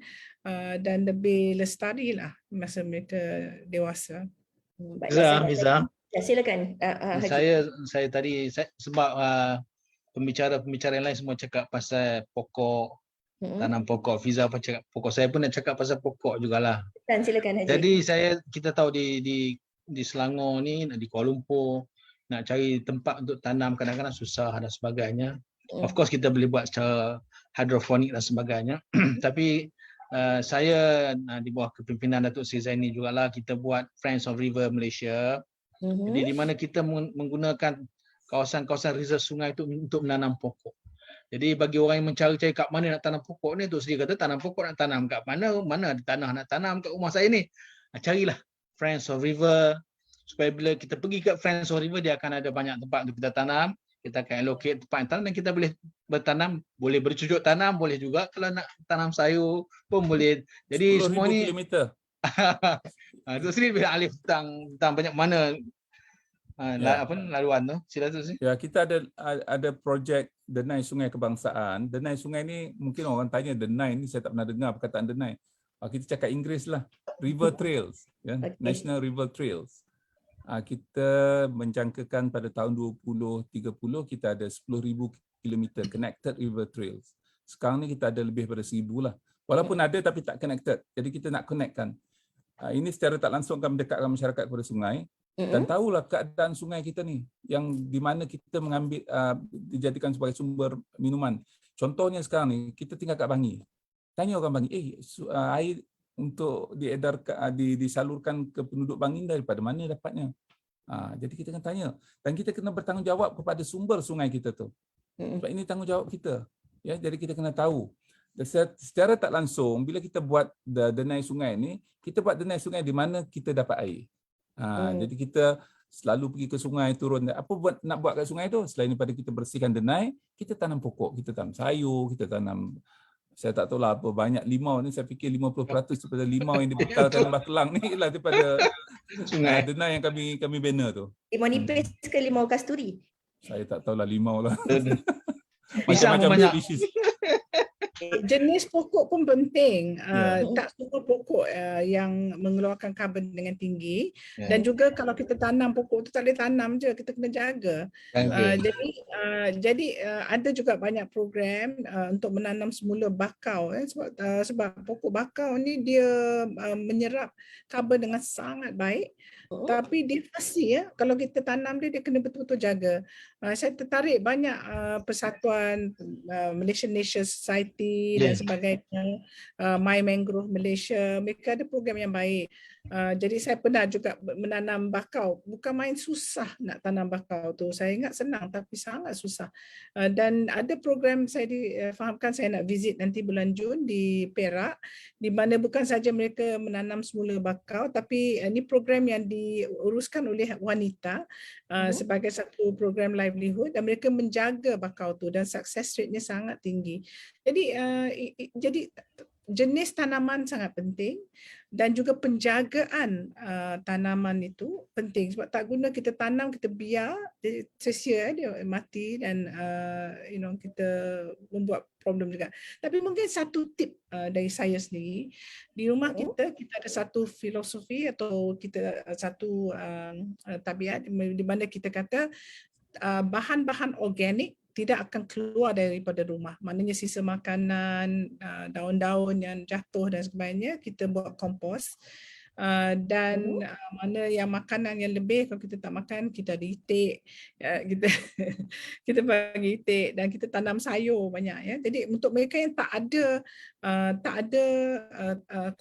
dan lebih lestari lah masa mereka dewasa. Miza, silakan. Saya tadi sebab pembicara yang lain semua cakap pasal pokok, tanam pokok. Fiza pun cakap pokok. Saya pun nak cakap pasal pokok jugalah. Silakan Haji. Jadi kita tahu di Selangor ni, di Kuala Lumpur, nak cari tempat untuk tanam kadang-kadang susah dan sebagainya. Of course kita boleh buat secara hidroponik dan sebagainya. Tapi saya di bawah kepimpinan Datuk Seri Zaini jugalah, kita buat Friends of River Malaysia. Jadi di mana kita menggunakan kawasan-kawasan reserve sungai itu untuk menanam pokok. Jadi bagi orang yang mencari-cari kat mana nak tanam pokok ni, tu sendiri kata tanam pokok nak tanam kat mana ada tanah nak tanam kat rumah saya ni. Carilah Friends of River, supaya bila kita pergi kat Friends of River, dia akan ada banyak tempat untuk kita tanam. Kita akan allocate tempat yang tanam dan kita boleh bertanam, boleh bercucuk tanam, boleh juga kalau nak tanam sayur pun boleh. Jadi semua ni kilometer. Itu sendiri bila alif tentang banyak mana laluan tu. Sila tu sih. Ya, kita ada projek Denai Sungai Kebangsaan. Denai Sungai ni mungkin orang tanya Denai ni, saya tak pernah dengar perkataan Denai. Kita cakap Inggeris lah. River Trails, ya, National River Trails. Kita menjangkakan pada tahun 2030 kita ada 10,000 kilometer connected river trails. Sekarang ni kita ada lebih daripada 1,000 lah. Walaupun ada tapi tak connected. Jadi kita nak connectkan. Ini secara tak langsung akan mendekatkan masyarakat kepada sungai. Dan tahulah keadaan sungai kita ni, yang di mana kita mengambil dijadikan sebagai sumber minuman. Contohnya sekarang ni kita tinggal kat Bangi. Tanya orang Bangi, air untuk disalurkan ke penduduk Bangi daripada mana dapatnya? Jadi kita kena tanya, dan kita kena bertanggungjawab kepada sumber sungai kita tu. Sebab ini tanggungjawab kita. Ya, jadi kita kena tahu. Secara tak langsung, bila kita buat denai sungai ni, kita buat denai sungai di mana kita dapat air. Jadi kita selalu pergi ke sungai, turun. Apa nak buat kat sungai tu? Selain daripada kita bersihkan denai, kita tanam pokok, kita tanam sayur, kita tanam, saya tak tahu lah apa, banyak limau ni, saya fikir 50% daripada limau yang dibekalkan Lembah Kelang ni ialah daripada sungai denai yang kami bina tu. Limau nipis ke limau kasturi? Saya tak tahulah limau lah. Pisang Macam-macam banyak. species. Jenis pokok pun penting. Ya. Tak semua pokok yang mengeluarkan karbon dengan tinggi. Ya. Dan juga kalau kita tanam pokok tu tak boleh tanam je, kita kena jaga. Jaga. Jadi ada juga banyak program untuk menanam semula bakau. Sebab pokok bakau ni dia menyerap karbon dengan sangat baik. Tapi dia fussy ya. Kalau kita tanam dia kena betul-betul jaga. Saya tertarik banyak persatuan Malaysian Nature Society dan sebagainya, My Mangrove Malaysia, mereka ada program yang baik. Jadi saya pernah juga menanam bakau. Bukan main susah nak tanam bakau tu. Saya ingat senang tapi sangat susah. Dan ada program saya difahamkan, saya nak visit nanti bulan Jun di Perak, di mana bukan saja mereka menanam semula bakau, tapi ini program yang diuruskan oleh wanita sebagai satu program livelihood, dan mereka menjaga bakau tu dan success rate-nya sangat tinggi. Jadi jenis tanaman sangat penting dan juga penjagaan tanaman itu penting, sebab tak guna kita tanam, kita biar dia sia-sia, dia mati dan kita membuat problem juga. Tapi mungkin satu tip dari saya sendiri, di rumah kita ada satu filosofi atau kita satu tabiat di mana kita kata bahan-bahan organik tidak akan keluar daripada rumah. Maknanya sisa makanan, daun-daun yang jatuh dan sebagainya, kita buat kompos. Dan mana yang makanan yang lebih, kalau kita tak makan, kita ada itik, kita bagi itik, dan kita tanam sayur banyak ya. Jadi untuk mereka yang tak ada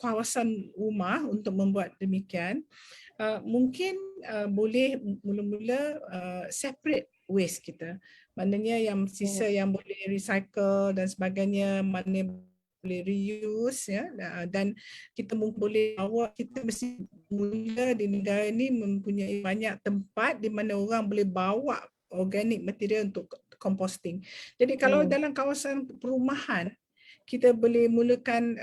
kawasan rumah untuk membuat demikian, mungkin boleh mula-mula separate waste kita. Maknanya yang sisa yang boleh recycle dan sebagainya, mana boleh reuse ya, dan kita boleh bawa, kita mesti mula di negara ini mempunyai banyak tempat di mana orang boleh bawa organic material untuk composting. Jadi kalau dalam kawasan perumahan, kita boleh mulakan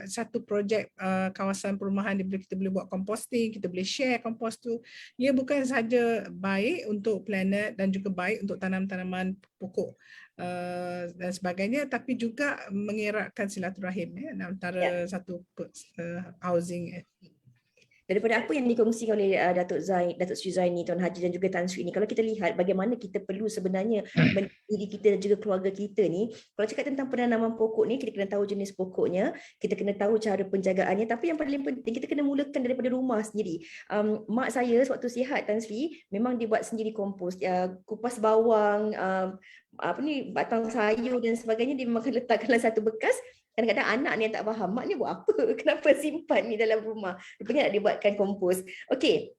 satu projek kawasan perumahan di mana kita boleh buat composting, kita boleh share kompos tu. Ia bukan sahaja baik untuk planet dan juga baik untuk tanam-tanaman pokok dan sebagainya, tapi juga mengeratkan silaturahim antara satu housing. Daripada apa yang dikongsikan oleh Datuk Sri Zaini, Tuan Haji dan juga Tan Sri ni, kalau kita lihat bagaimana kita perlu sebenarnya diri kita dan juga keluarga kita ni, kalau cakap tentang penanaman pokok ni, kita kena tahu jenis pokoknya, kita kena tahu cara penjagaannya, tapi yang paling penting kita kena mulakan daripada rumah sendiri. Mak saya sewaktu sihat, Tan Sri, memang dia buat sendiri kompos, kupas bawang, batang sayur dan sebagainya, dia memang akan letak dalam satu bekas. Kadang-kadang anak ni yang tak faham, mak ni buat apa? Kenapa simpan ni dalam rumah? Rupanya nak dibuatkan kompos. Okey.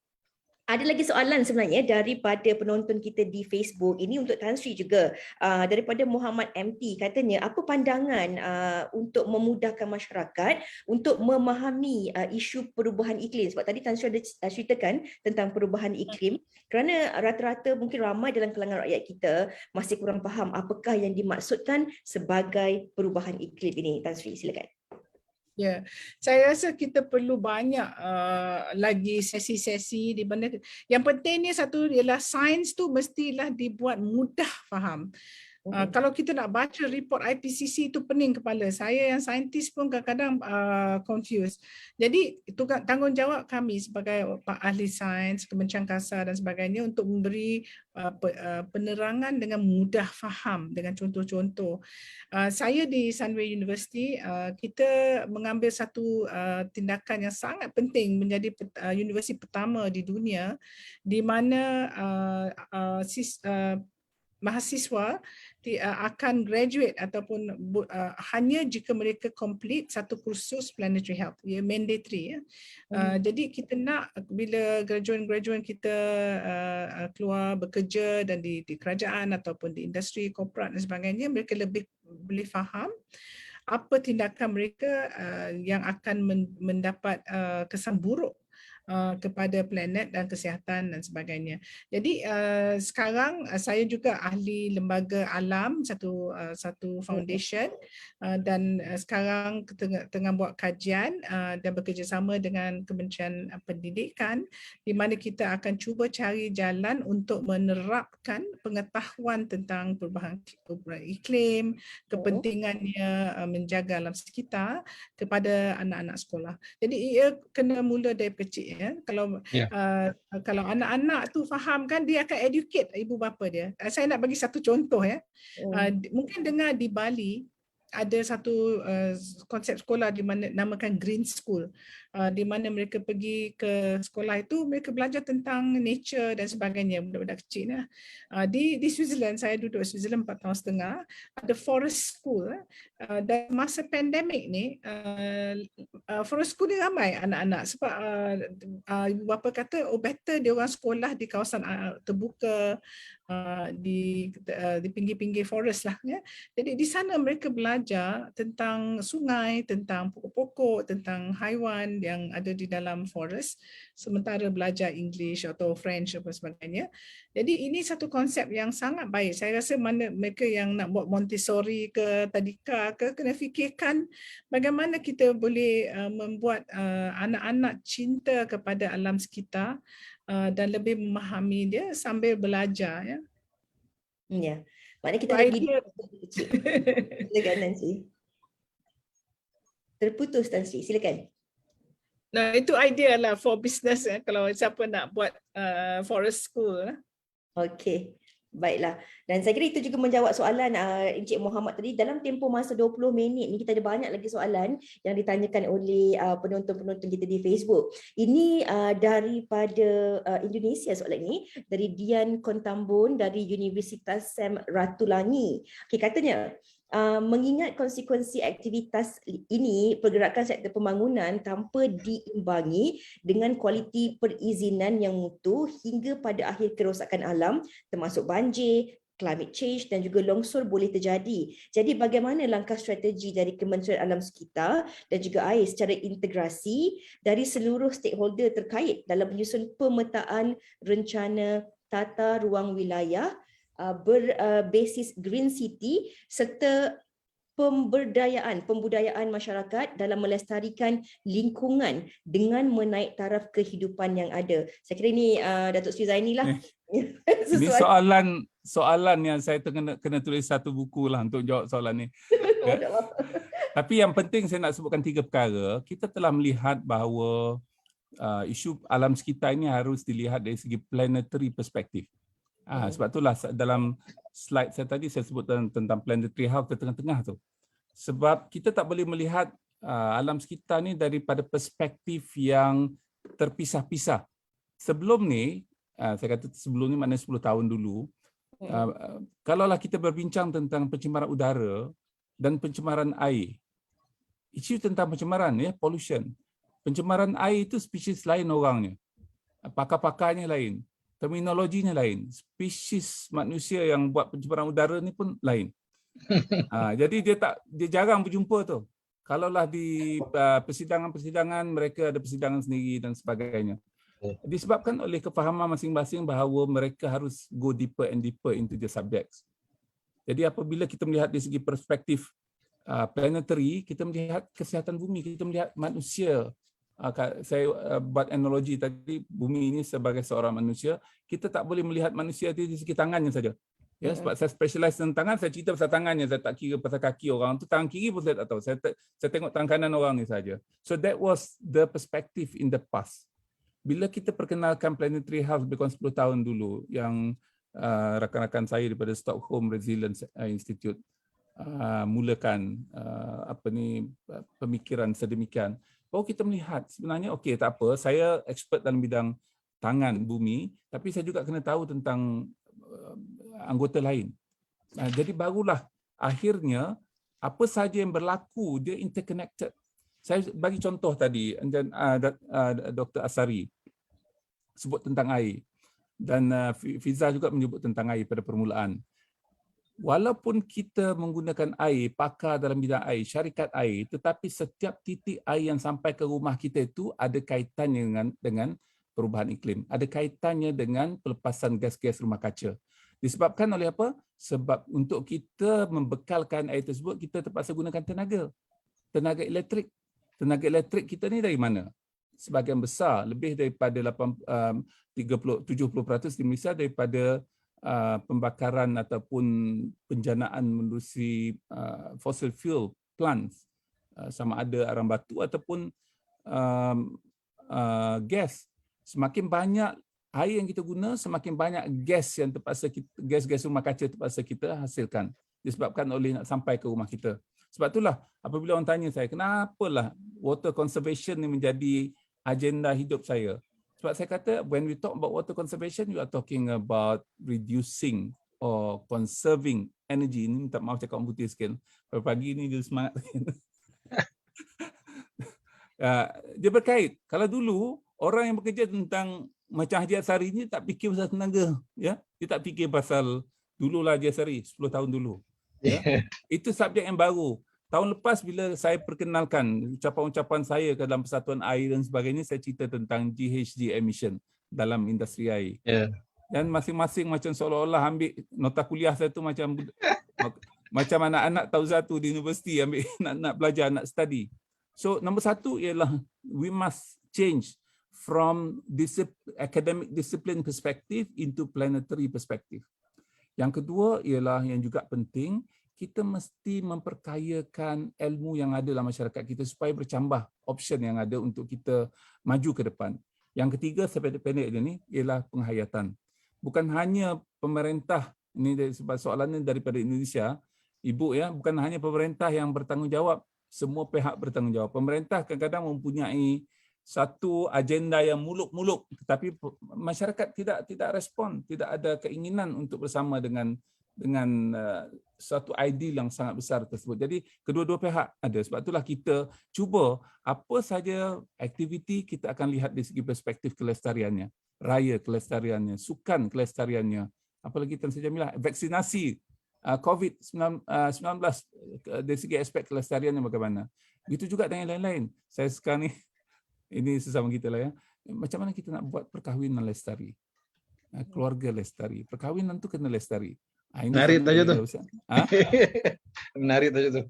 Ada lagi soalan sebenarnya daripada penonton kita di Facebook. Ini untuk Tan Sri juga. Daripada Muhammad MT, katanya apa pandangan untuk memudahkan masyarakat untuk memahami isu perubahan iklim? Sebab tadi Tan Sri ada ceritakan tentang perubahan iklim. Kerana rata-rata mungkin ramai dalam kalangan rakyat kita masih kurang faham apakah yang dimaksudkan sebagai perubahan iklim ini. Tan Sri, silakan. Ya, saya rasa kita perlu banyak lagi sesi-sesi di mana yang pentingnya satu ialah sains tu mestilah dibuat mudah faham. Kalau kita nak baca report IPCC itu pening kepala. Saya yang saintis pun kadang-kadang confused. Jadi itu tanggungjawab kami sebagai ahli sains, Kementerian Kasar dan sebagainya untuk memberi penerangan dengan mudah faham dengan contoh-contoh. Saya di Sunway University, kita mengambil satu tindakan yang sangat penting menjadi universiti pertama di dunia di mana mahasiswa akan graduate ataupun hanya jika mereka complete satu kursus planetary health, ia mandatory ya. Jadi kita nak bila graduan kita keluar bekerja dan di kerajaan ataupun di industri korporat dan sebagainya, mereka lebih boleh faham apa tindakan mereka yang akan mendapat kesan buruk kepada planet dan kesihatan dan sebagainya. Jadi sekarang saya juga ahli lembaga alam satu foundation dan sekarang tengah buat kajian dan bekerjasama dengan Kementerian Pendidikan di mana kita akan cuba cari jalan untuk menerapkan pengetahuan tentang perubahan iklim, kepentingannya menjaga alam sekitar kepada anak-anak sekolah. Jadi ia kena mula dari kecil ya. Kalau anak-anak tu faham kan dia akan educate ibu bapa dia. Saya nak bagi satu contoh ya. Mungkin dengar di Bali ada satu konsep sekolah di mana namakan Green School, di mana mereka pergi ke sekolah itu, mereka belajar tentang nature dan sebagainya, budak-budak kecil. Di Switzerland, saya duduk di Switzerland 4 tahun setengah, ada forest school. Dan masa pandemik ni, forest school ni ramai anak-anak sebab ibu bapa kata better dia orang sekolah di kawasan terbuka, di pinggir-pinggir forest lah ya. Jadi di sana mereka belajar tentang sungai, tentang pokok-pokok, tentang haiwan yang ada di dalam forest, sementara belajar English atau French atau sebagainya. Jadi ini satu konsep yang sangat baik. Saya rasa mana mereka yang nak buat Montessori ke Tadika ke kena fikirkan bagaimana kita boleh membuat anak-anak cinta kepada alam sekitar dan lebih memahami dia sambil belajar ya. Ya. Maknanya kita lagi kecil. Silakan Nancy. Terputus Nancy, silakan. Nah, itu idea lah for business ya, kalau siapa nak buat forest school. Okey. Baiklah. Dan saya kira itu juga menjawab soalan Encik Muhammad tadi. Dalam tempoh masa 20 minit ni kita ada banyak lagi soalan yang ditanyakan oleh penonton-penonton kita di Facebook. Ini daripada Indonesia soalan ini, dari Dian Kontambun dari Universitas Sam Ratulangi. Okey, katanya mengingat konsekuensi aktivitas ini, pergerakan sektor pembangunan tanpa diimbangi dengan kualiti perizinan yang mutu hingga pada akhir kerosakan alam termasuk banjir, climate change dan juga longsor boleh terjadi. Jadi bagaimana langkah strategi dari Kementerian Alam Sekitar dan juga Air secara integrasi dari seluruh stakeholder terkait dalam menyusun pemetaan rencana tata ruang wilayah berbasis Green City serta pembudayaan masyarakat dalam melestarikan lingkungan dengan menaik taraf kehidupan yang ada. Saya kira ini Datuk Sri Zaini lah. Ini soalan yang saya kena tulis satu buku lah untuk jawab soalan ni. Tapi yang penting saya nak sebutkan 3 perkara. Kita telah melihat bahawa isu alam sekitar ini harus dilihat dari segi planetary perspektif. Sebab itulah dalam slide saya tadi saya sebut tentang planetary health di tengah-tengah tu. Sebab kita tak boleh melihat alam sekitar ni daripada perspektif yang terpisah-pisah. Sebelum ni, saya kata sebelum ni maknanya 10 tahun dulu, kalaulah kita berbincang tentang pencemaran udara dan pencemaran air. Isu tentang pencemaran ya, pollution. Pencemaran air itu spesies lain orangnya. Pakar-pakarnya lain. Terminologinya lain. Spesies manusia yang buat pencemaran udara ni pun lain. Jadi dia jarang berjumpa tu. Kalaulah di persidangan-persidangan mereka ada persidangan sendiri dan sebagainya. Disebabkan oleh kefahaman masing-masing bahawa mereka harus go deeper and deeper into the subjects. Jadi apabila kita melihat dari segi perspektif planetary, kita melihat kesihatan bumi, kita melihat manusia. Saya buat analogi tadi, bumi ini sebagai seorang manusia, kita tak boleh melihat manusia di segi tangannya saja. Ya, sebab saya specialize tentang tangan, saya cerita pasal tangannya, saya tak kira pasal kaki orang tu, tangan kiri pun saya tak tahu. Saya tengok tangan kanan orang ni saja. So that was the perspective in the past. Bila kita perkenalkan planetary health lebih kurang 10 tahun dulu, yang rakan-rakan saya daripada Stockholm Resilience Institute mulakan pemikiran sedemikian, baru kita melihat sebenarnya okey, tak apa, saya expert dalam bidang tangan bumi, tapi saya juga kena tahu tentang anggota lain. Jadi barulah akhirnya apa sahaja yang berlaku dia interconnected. Saya bagi contoh tadi, Dr. Asari sebut tentang air dan Fiza juga menyebut tentang air pada permulaan. walaupun kita menggunakan air, pakar dalam bidang air, syarikat air, tetapi setiap titik air yang sampai ke rumah kita itu ada kaitannya dengan perubahan iklim. Ada kaitannya dengan pelepasan gas-gas rumah kaca. Disebabkan oleh apa? Sebab untuk kita membekalkan air tersebut, kita terpaksa gunakan tenaga elektrik. Tenaga elektrik kita ni dari mana? Sebahagian besar, lebih daripada 70% di Malaysia daripada pembakaran ataupun penjanaan menerusi fossil fuel plants, sama ada arang batu ataupun gas. Semakin banyak air yang kita guna, semakin banyak gas yang terpaksa gas rumah kaca terpaksa kita hasilkan, disebabkan oleh nak sampai ke rumah kita. Sebab itulah apabila orang tanya saya, kenapalah water conservation ni menjadi agenda hidup saya? Sebab saya kata, when we talk about water conservation, you are talking about reducing or conserving energy. Ini minta maaf cakap orang putih sikit. Pagi ni dia semangat. Dia berkait. Kalau dulu, orang yang bekerja tentang macam Haji Asari ni tak fikir pasal tenaga. Ya? Dia tak fikir pasal dululah Haji Asari, 10 tahun dulu. Ya? Itu subjek yang baru. Tahun lepas bila saya perkenalkan ucapan-ucapan saya ke dalam Persatuan Air dan sebagainya, saya cerita tentang GHG emission dalam industri air. Yeah. Dan masing-masing macam seolah-olah ambil nota kuliah saya tu macam anak-anak tahu satu di universiti ambil nak belajar, nak study. So nombor satu ialah we must change from academic discipline perspective into planetary perspective. Yang kedua ialah yang juga penting, kita mesti memperkayakan ilmu yang ada dalam masyarakat kita supaya bercambah option yang ada untuk kita maju ke depan. Yang ketiga, sependek-pendek ini ialah penghayatan. Bukan hanya pemerintah, ini sebab soalannya daripada Indonesia, Ibu ya, bukan hanya pemerintah yang bertanggungjawab, semua pihak bertanggungjawab. Pemerintah kadang-kadang mempunyai satu agenda yang muluk-muluk, tetapi masyarakat tidak respon, tidak ada keinginan untuk bersama dengan satu ideal yang sangat besar tersebut. Jadi kedua-dua pihak ada. Sebab itulah kita cuba apa saja aktiviti kita akan lihat dari segi perspektif kelestariannya, raya kelestariannya, sukan kelestariannya, apalagi Tan Sri Jamilah, vaksinasi COVID-19 dari segi aspek kelestariannya bagaimana. Begitu juga dengan lain-lain. Saya sekarang ini sesama kita lah ya. Macam mana kita nak buat perkahwinan lestari, keluarga lestari, perkahwinan tu kena lestari. Menarik tajuk tu. Menarik tajuk tu.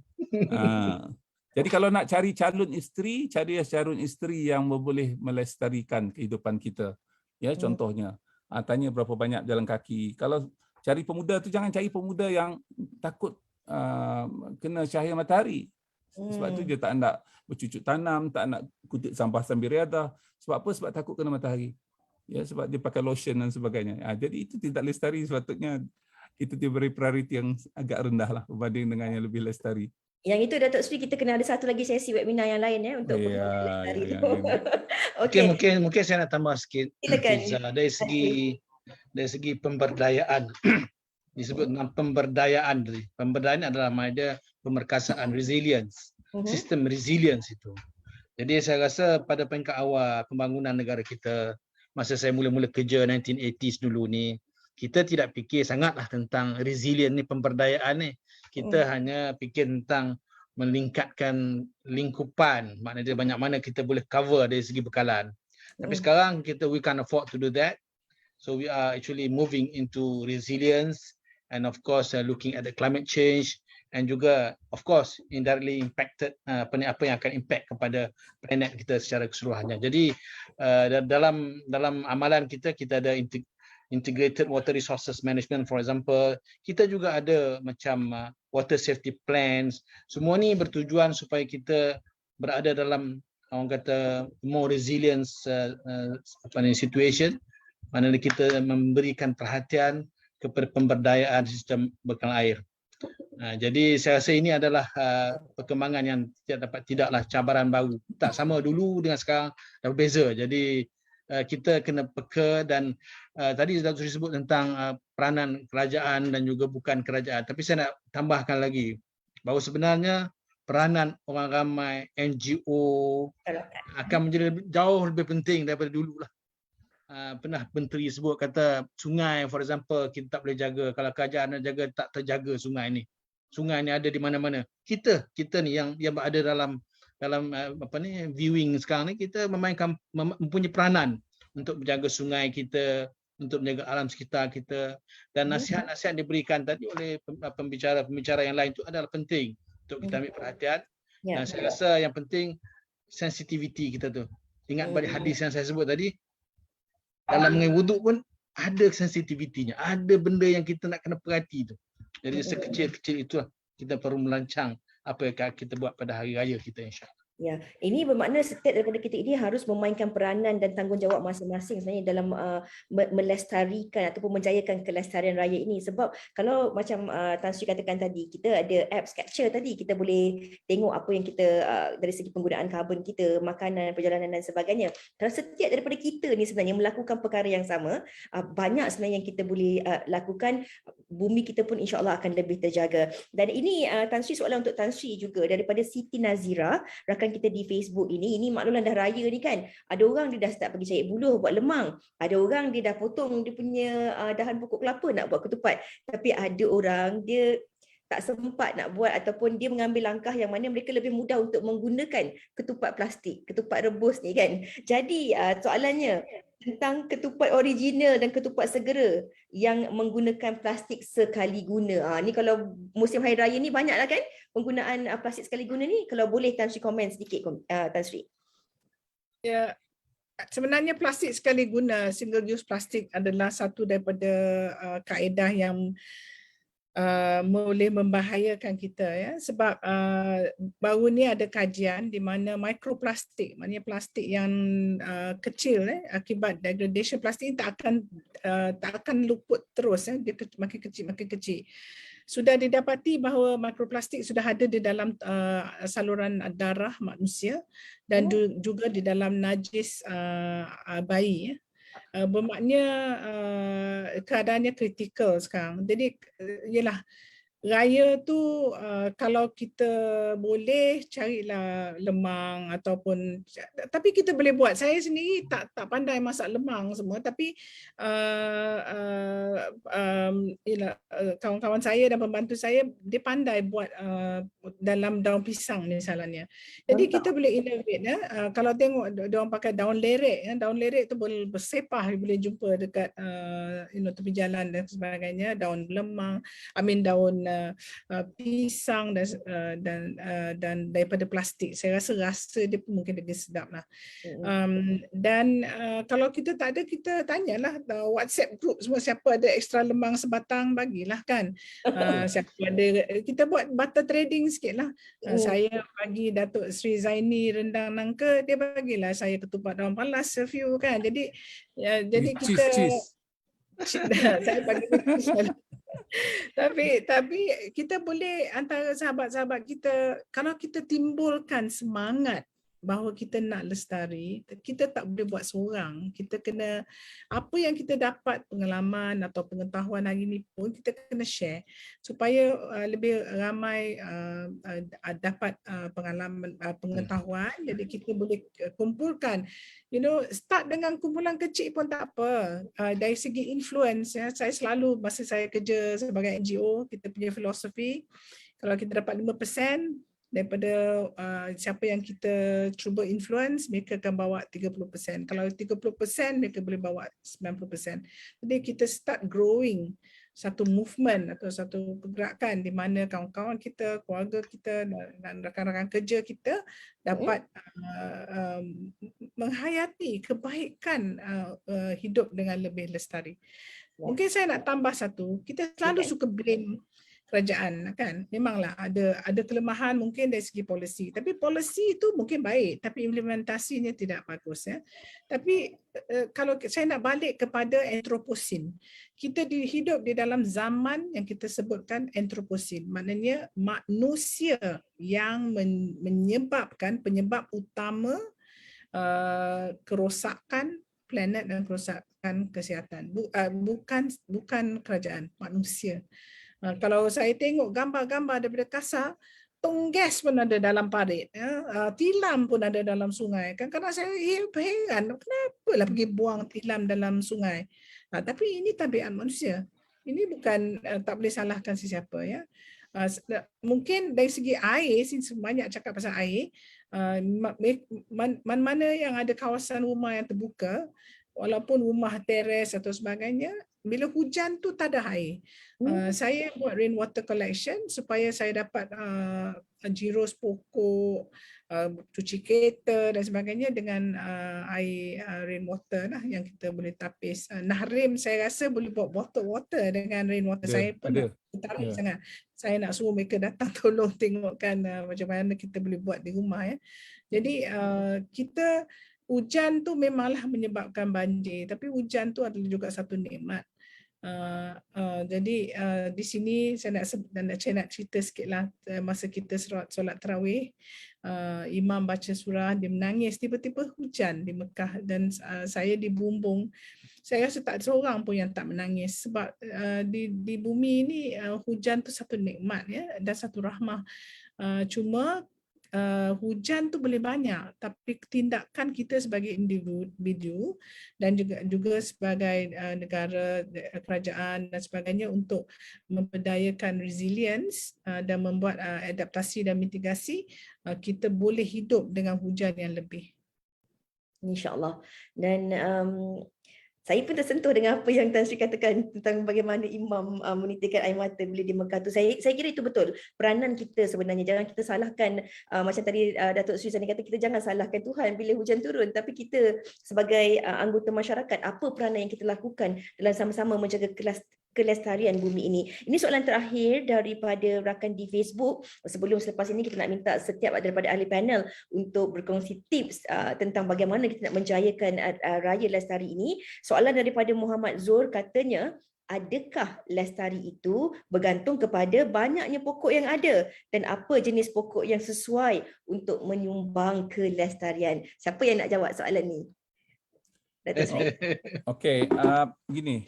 Jadi kalau nak cari calon isteri, cari calon isteri yang boleh melestarikan kehidupan kita. Ya, contohnya, tanya berapa banyak jalan kaki. Kalau cari pemuda tu jangan cari pemuda yang takut kena cahaya matahari. Sebab tu dia tak nak bercucuk tanam, tak nak kutip sampah sambil riadah. Sebab apa? Sebab takut kena matahari. Ya, sebab dia pakai lotion dan sebagainya. Jadi itu tidak lestari, sepatutnya kita diberi prioriti yang agak rendah lah berbanding dengan yang lebih lestari. Yang itu Datuk Sri, kita kena ada satu lagi sesi webinar yang lain ya untuk lestari tu. Okay. Mungkin saya nak tambah sikit. Dari segi pemberdayaan. Disebut tentang pemberdayaan. Pemberdayaan adalah makna pemerkasaan, resilience. Sistem resilience itu. Jadi saya rasa pada peringkat awal pembangunan negara kita, masa saya mula-mula kerja 1980s dulu ni, kita tidak fikir sangatlah tentang resilient ni, pemberdayaan ni. Kita hanya fikir tentang meningkatkan lingkupan, maknanya banyak mana kita boleh cover dari segi bekalan. Tapi sekarang we can't afford to do that. So we are actually moving into resilience and of course looking at the climate change and juga of course indirectly impacted apa yang akan impact kepada planet kita secara keseluruhannya. Jadi dalam amalan kita ada integrated water resources management, for example. Kita juga ada macam water safety plans. Semua ni bertujuan supaya kita berada dalam orang kata more resilience situation, mana kita memberikan perhatian kepada pemberdayaan sistem bekalan air. Jadi saya rasa ini adalah perkembangan yang tidaklah cabaran baru. Tak sama dulu dengan sekarang, dah berbeza. Jadi kita kena peka dan tadi Datuk Sri sebut tentang peranan kerajaan dan juga bukan kerajaan. Tapi saya nak tambahkan lagi bahawa sebenarnya peranan orang ramai, NGO akan menjadi jauh lebih penting daripada dulu lah. pernah menteri sebut kata sungai, for example, kita tak boleh jaga. Kalau kerajaan nak jaga, tak terjaga sungai ni. Sungai ni ada di mana-mana. Kita ni yang ada dalam viewing sekarang ni, kita mempunyai peranan untuk menjaga sungai kita, untuk menjaga alam sekitar kita, dan nasihat-nasihat diberikan tadi oleh pembicara yang lain itu adalah penting untuk kita ambil perhatian. Dan saya rasa yang penting sensitiviti kita tu. Ingat balik hadis yang saya sebut tadi, dalam mengenai wuduk pun ada sensitivitinya, ada benda yang kita nak kena perhati tu. Jadi sekecil-kecil itulah kita perlu melancang apa yang kita buat pada hari raya kita, insya-Allah. Ya, ini bermakna setiap daripada kita ini harus memainkan peranan dan tanggungjawab masing-masing sebenarnya dalam melestarikan ataupun menjayakan kelestarian raya ini. Sebab kalau macam Tan Sri katakan tadi, kita ada apps capture tadi, kita boleh tengok apa yang kita dari segi penggunaan karbon kita, makanan, perjalanan dan sebagainya. Kalau setiap daripada kita ni sebenarnya melakukan perkara yang sama, banyak sebenarnya yang kita boleh lakukan, bumi kita pun insya-Allah akan lebih terjaga. Dan ini Tan Sri, soalan untuk Tan Sri juga daripada Siti Nazira, rakan kita di Facebook ini maklumlah dah raya ni kan, ada orang dia dah start pergi cari buluh buat lemang, ada orang dia dah potong dia punya dahan pokok kelapa nak buat ketupat, tapi ada orang dia tak sempat nak buat ataupun dia mengambil langkah yang mana mereka lebih mudah untuk menggunakan ketupat plastik, ketupat rebus ni kan. Jadi soalannya tentang ketupat original dan ketupat segera yang menggunakan plastik sekali guna. Ni kalau musim hari raya ni banyaklah kan penggunaan plastik sekali guna ni. Kalau boleh Tan Sri komen sedikit, Tan Sri. Ya, sebenarnya plastik sekali guna, single use plastik adalah satu daripada kaedah yang boleh membahayakan kita, ya, sebab baru ni ada kajian di mana mikroplastik, maknanya plastik yang kecil, akibat degradation plastik ini tak akan luput terus, dia makin kecil. Sudah didapati bahawa mikroplastik sudah ada di dalam saluran darah manusia dan juga di dalam najis bayi, ya. Bermakna keadaannya kritikal sekarang. Jadi ialah raya tu kalau kita boleh carilah lemang ataupun, tapi kita boleh buat. Saya sendiri tak pandai masak lemang semua, tapi kawan-kawan saya dan pembantu saya dia pandai buat dalam daun pisang misalnya. Jadi kita boleh innovate, ya. Kalau tengok dia orang pakai daun lerek, ya. Daun lerek tu boleh bersepah, boleh jumpa dekat tepi jalan dan sebagainya, daun lemang, daun pisang dan daripada plastik. Saya rasa dia pun mungkin lebih sedap lah. Dan kalau kita tak ada, kita tanyalah WhatsApp group semua, siapa ada ekstra lemang sebatang bagilah kan. Siapa ada, kita buat barter trading sikit lah. Saya bagi Datuk Sri Zaini rendang nangka, dia bagilah saya ketupat daun palas a few kan. Jadi kita saya bagi tapi kita boleh, antara sahabat-sahabat kita, kalau kita timbulkan semangat bahawa kita nak lestari, kita tak boleh buat seorang. Kita kena, apa yang kita dapat pengalaman atau pengetahuan hari ini pun kita kena share supaya lebih ramai dapat pengalaman, pengetahuan. Jadi kita boleh kumpulkan, start dengan kumpulan kecil pun tak apa. Dari segi influence, ya, saya selalu masa saya kerja sebagai NGO, kita punya filosofi, kalau kita dapat 5% daripada siapa yang kita cuba influence, mereka akan bawa 30%. Kalau 30%, mereka boleh bawa 90%. Jadi kita start growing satu movement atau satu pergerakan di mana kawan-kawan kita, keluarga kita dan rakan-rakan kerja kita dapat menghayati kebaikan hidup dengan lebih lestari. Mungkin saya nak tambah satu, kita selalu suka blame kerajaan kan. Memanglah ada kelemahan mungkin dari segi polisi, tapi polisi itu mungkin baik tapi implementasinya tidak bagus, ya. Tapi kalau saya nak balik kepada antroposin, kita hidup di dalam zaman yang kita sebutkan antroposin, maknanya manusia yang menyebabkan penyebab utama kerosakan planet dan kerosakan kesihatan. Bukan kerajaan, manusia. Kalau saya tengok gambar-gambar daripada kasar, tong gas pun ada dalam parit, tilam pun ada dalam sungai. Kan kadang saya heran, kenapa lah pergi buang tilam dalam sungai. Tapi ini tabiat manusia. Ini bukan tak boleh salahkan sesiapa ya. Mungkin dari segi air, banyak cakap pasal air, mana-mana yang ada kawasan rumah yang terbuka, walaupun rumah teres atau sebagainya, bila hujan tu tak ada air. Saya buat rainwater collection supaya saya dapat jirus pokok, cuci kereta dan sebagainya dengan air rainwater lah yang kita boleh tapis. Nahrim saya rasa boleh buat bottle water dengan rainwater. Saya pun tertarik sangat. Saya nak suruh mereka datang tolong tengokkan macam mana kita boleh buat di rumah ya. Jadi kita hujan tu memanglah menyebabkan banjir, tapi hujan tu adalah juga satu nikmat. Jadi di sini saya nak cerita sikitlah masa kita solat tarawih, imam baca surah, dia menangis, tiba-tiba hujan di Mekah dan saya di bumbung. Saya rasa tak ada seorang pun yang tak menangis sebab di bumi ini hujan tu satu nikmat ya dan satu rahmah. Cuma hujan tu boleh banyak, tapi tindakan kita sebagai individu dan juga sebagai negara, kerajaan dan sebagainya untuk memperdayakan resilience dan membuat adaptasi dan mitigasi, kita boleh hidup dengan hujan yang lebih. InsyaAllah. Dan saya pun tersentuh dengan apa yang Tan Sri katakan tentang bagaimana imam menitikkan air mata bila di Mekah tu. Saya kira itu betul peranan kita sebenarnya. Jangan kita salahkan, macam tadi Datuk Sri Sani kata, kita jangan salahkan Tuhan bila hujan turun, tapi kita sebagai anggota masyarakat, apa peranan yang kita lakukan dalam sama-sama menjaga kelestarian bumi ini. Ini soalan terakhir daripada rakan di Facebook. Selepas ini kita nak minta setiap daripada ahli panel untuk berkongsi tips tentang bagaimana kita nak menjayakan Raya Lestari ini. Soalan daripada Muhammad Zul katanya, adakah lestari itu bergantung kepada banyaknya pokok yang ada dan apa jenis pokok yang sesuai untuk menyumbang kelestarian? Siapa yang nak jawab soalan ni? Okey, begini,